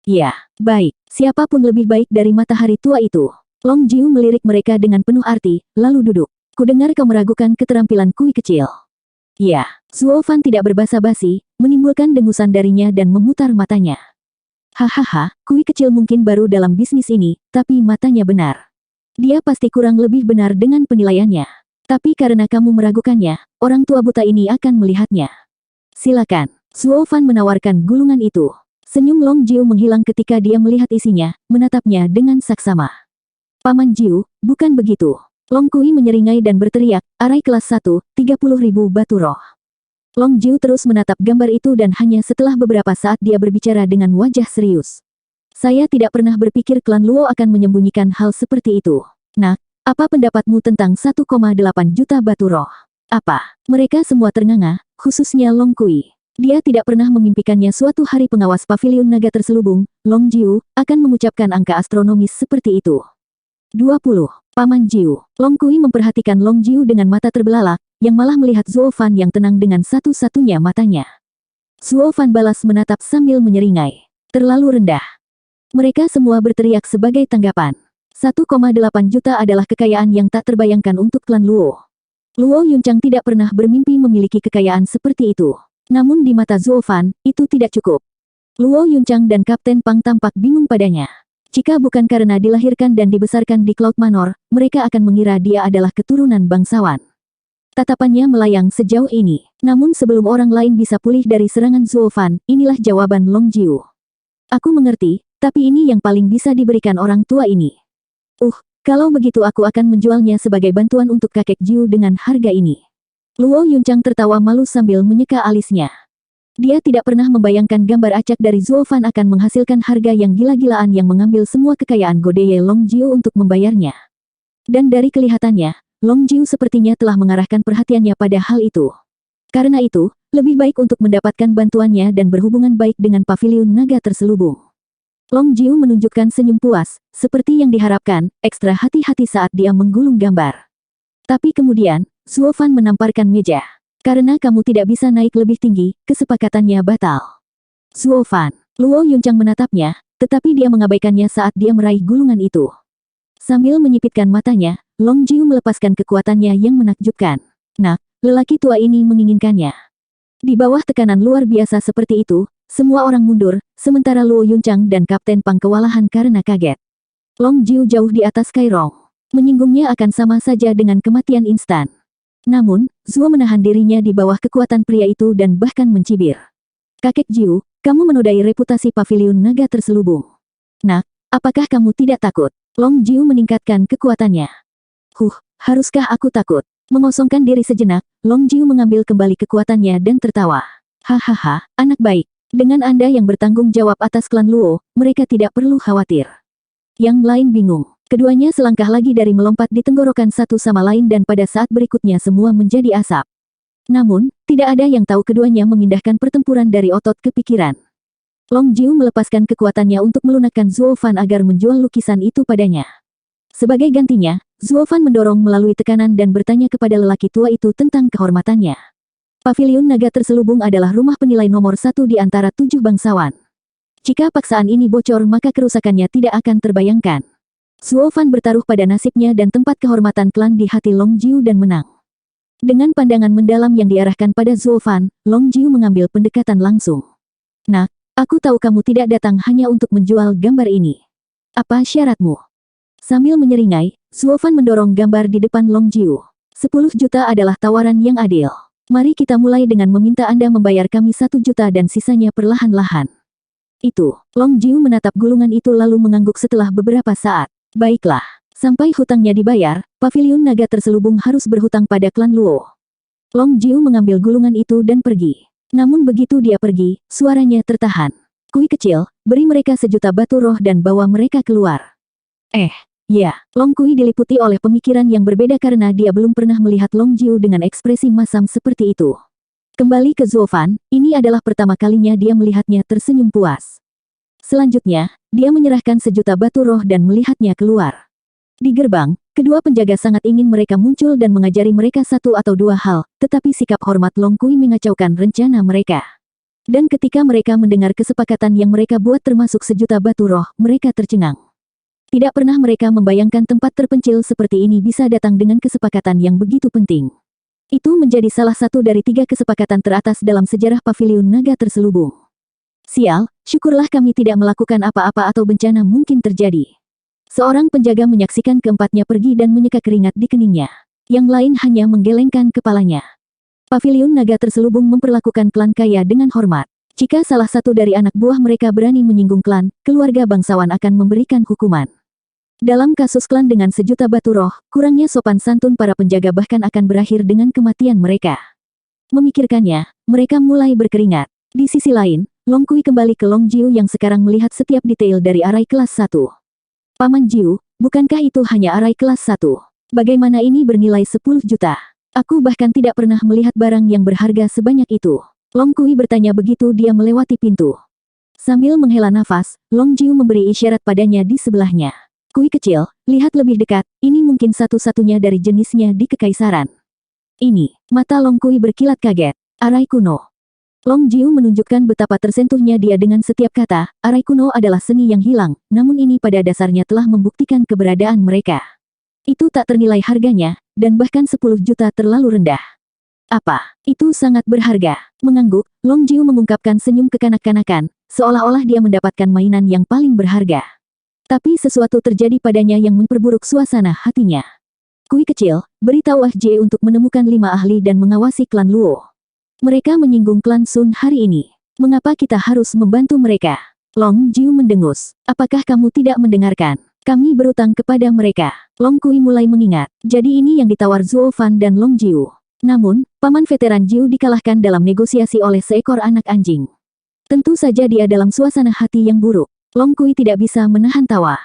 "Ya, baik. Siapapun lebih baik dari matahari tua itu." Long Jiu melirik mereka dengan penuh arti, lalu duduk. "Kudengar kau meragukan keterampilan Kui kecil." "Ya." Zuo Fan tidak berbasa-basi, menimbulkan dengusan darinya dan memutar matanya. "Hahaha, Kui kecil mungkin baru dalam bisnis ini, tapi matanya benar. Dia pasti kurang lebih benar dengan penilaiannya. Tapi karena kamu meragukannya, orang tua buta ini akan melihatnya. Silakan." Zuo Fan menawarkan gulungan itu. Senyum Long Jiu menghilang ketika dia melihat isinya, menatapnya dengan saksama. Paman Jiu, bukan begitu. Long Kui menyeringai dan berteriak, arai kelas 1, 30.000 batu roh. Long Jiu terus menatap gambar itu dan hanya setelah beberapa saat dia berbicara dengan wajah serius. Saya tidak pernah berpikir klan Luo akan menyembunyikan hal seperti itu. Nak, apa pendapatmu tentang 1,8 juta batu roh? Apa? Mereka semua ternganga, khususnya Long Kui. Dia tidak pernah memimpikannya suatu hari pengawas paviliun naga terselubung, Long Jiu, akan mengucapkan angka astronomis seperti itu. 20. Paman Jiu. Long Kui memperhatikan Long Jiu dengan mata terbelalak, yang malah melihat Zuo Fan yang tenang dengan satu-satunya matanya. Zuo Fan balas menatap sambil menyeringai. Terlalu rendah. Mereka semua berteriak sebagai tanggapan. 1,8 juta adalah kekayaan yang tak terbayangkan untuk klan Luo. Luo Yunchang tidak pernah bermimpi memiliki kekayaan seperti itu. Namun di mata Zuo Fan, itu tidak cukup. Luo Yunchang dan Kapten Pang tampak bingung padanya. Jika bukan karena dilahirkan dan dibesarkan di Cloud Manor, mereka akan mengira dia adalah keturunan bangsawan. Tatapannya melayang sejauh ini. Namun sebelum orang lain bisa pulih dari serangan Zuo Fan, inilah jawaban Long Jiu. Aku mengerti, tapi ini yang paling bisa diberikan orang tua ini. Kalau begitu aku akan menjualnya sebagai bantuan untuk kakek Jiu dengan harga ini. Luo Yunchang tertawa malu sambil menyeka alisnya. Dia tidak pernah membayangkan gambar acak dari Zuo Fan akan menghasilkan harga yang gila-gilaan yang mengambil semua kekayaan Godeye Long Jiu untuk membayarnya. Dan dari kelihatannya, Long Jiu sepertinya telah mengarahkan perhatiannya pada hal itu. Karena itu, lebih baik untuk mendapatkan bantuannya dan berhubungan baik dengan paviliun naga terselubung. Long Jiu menunjukkan senyum puas, seperti yang diharapkan, ekstra hati-hati saat dia menggulung gambar. Tapi kemudian, Zuo Fan menamparkan meja. Karena kamu tidak bisa naik lebih tinggi, kesepakatannya batal. Zuo Fan. Luo Yunchang menatapnya, tetapi dia mengabaikannya saat dia meraih gulungan itu. Sambil menyipitkan matanya, Long Jiu melepaskan kekuatannya yang menakjubkan. Nak, lelaki tua ini menginginkannya. Di bawah tekanan luar biasa seperti itu, semua orang mundur, sementara Luo Yunchang dan Kapten Pang kewalahan karena kaget. Long Jiu jauh di atas Kairong. Menyinggungnya akan sama saja dengan kematian instan. Namun, Zuo menahan dirinya di bawah kekuatan pria itu dan bahkan mencibir. Kakek Jiu, kamu menodai reputasi paviliun naga terselubung. Nak, apakah kamu tidak takut? Long Jiu meningkatkan kekuatannya. Haruskah aku takut? Mengosongkan diri sejenak, Long Jiu mengambil kembali kekuatannya dan tertawa. Hahaha, anak baik. Dengan Anda yang bertanggung jawab atas klan Luo, mereka tidak perlu khawatir. Yang lain bingung. Keduanya selangkah lagi dari melompat di tenggorokan satu sama lain dan pada saat berikutnya semua menjadi asap. Namun, tidak ada yang tahu keduanya memindahkan pertempuran dari otot ke pikiran. Long Jiu melepaskan kekuatannya untuk melunakkan Zuo Fan agar menjual lukisan itu padanya. Sebagai gantinya, Zuo Fan mendorong melalui tekanan dan bertanya kepada lelaki tua itu tentang kehormatannya. Paviliun naga terselubung adalah rumah penilai nomor 1 di antara 7 bangsawan. Jika paksaan ini bocor maka kerusakannya tidak akan terbayangkan. Zuo Fan bertaruh pada nasibnya dan tempat kehormatan klan di hati Long Jiu dan menang. Dengan pandangan mendalam yang diarahkan pada Zuo Fan, Long Jiu mengambil pendekatan langsung. Nak, aku tahu kamu tidak datang hanya untuk menjual gambar ini. Apa syaratmu? Sambil menyeringai, Zuo Fan mendorong gambar di depan Long Jiu. 10 juta adalah tawaran yang adil. Mari kita mulai dengan meminta Anda membayar kami 1 juta dan sisanya perlahan-lahan. Itu, Long Jiu menatap gulungan itu lalu mengangguk setelah beberapa saat. Baiklah, sampai hutangnya dibayar, paviliun naga terselubung harus berhutang pada klan Luo. Long Jiu mengambil gulungan itu dan pergi. Namun begitu dia pergi, suaranya tertahan. Kui kecil, beri mereka 1 juta batu roh dan bawa mereka keluar. Ya, Long Kui diliputi oleh pemikiran yang berbeda karena dia belum pernah melihat Long Jiu dengan ekspresi masam seperti itu. Kembali ke Zuo Fan, ini adalah pertama kalinya dia melihatnya tersenyum puas. Selanjutnya, dia menyerahkan 1 juta batu roh dan melihatnya keluar. Di gerbang, kedua penjaga sangat ingin mereka muncul dan mengajari mereka 1 atau 2 hal, tetapi sikap hormat Long Kui mengacaukan rencana mereka. Dan ketika mereka mendengar kesepakatan yang mereka buat termasuk 1 juta batu roh, mereka tercengang. Tidak pernah mereka membayangkan tempat terpencil seperti ini bisa datang dengan kesepakatan yang begitu penting. Itu menjadi salah satu dari 3 kesepakatan teratas dalam sejarah paviliun naga terselubung. Sial, syukurlah kami tidak melakukan apa-apa atau bencana mungkin terjadi. Seorang penjaga menyaksikan keempatnya pergi dan menyeka keringat di keningnya. Yang lain hanya menggelengkan kepalanya. Paviliun naga terselubung memperlakukan klan kaya dengan hormat. Jika salah satu dari anak buah mereka berani menyinggung klan, keluarga bangsawan akan memberikan hukuman. Dalam kasus klan dengan sejuta batu roh, kurangnya sopan santun para penjaga bahkan akan berakhir dengan kematian mereka. Memikirkannya, mereka mulai berkeringat. Di sisi lain, Long Kui kembali ke Long Jiu yang sekarang melihat setiap detail dari arai kelas 1. Paman Jiu, bukankah itu hanya arai kelas 1? Bagaimana ini bernilai 10 juta? Aku bahkan tidak pernah melihat barang yang berharga sebanyak itu. Long Kui bertanya begitu dia melewati pintu. Sambil menghela nafas, Long Jiu memberi isyarat padanya di sebelahnya. Kui kecil, lihat lebih dekat, ini mungkin satu-satunya dari jenisnya di Kekaisaran. Ini, mata Long Kui berkilat kaget. Arai kuno. Long Jiu menunjukkan betapa tersentuhnya dia dengan setiap kata, arai kuno adalah seni yang hilang, namun ini pada dasarnya telah membuktikan keberadaan mereka. Itu tak ternilai harganya, dan bahkan 10 juta terlalu rendah. Apa? Itu sangat berharga. Mengangguk, Long Jiu mengungkapkan senyum kekanak-kanakan, seolah-olah dia mendapatkan mainan yang paling berharga. Tapi sesuatu terjadi padanya yang memperburuk suasana hatinya. Kui kecil, beritahu Ah Jie untuk menemukan 5 ahli dan mengawasi klan Luo. Mereka menyinggung klan Sun hari ini. Mengapa kita harus membantu mereka? Long Jiu mendengus. Apakah kamu tidak mendengarkan? Kami berutang kepada mereka. Long Kui mulai mengingat. Jadi ini yang ditawar Zuo Fan dan Long Jiu. Namun, paman veteran Jiu dikalahkan dalam negosiasi oleh seekor anak anjing. Tentu saja dia dalam suasana hati yang buruk. Long Kui tidak bisa menahan tawa.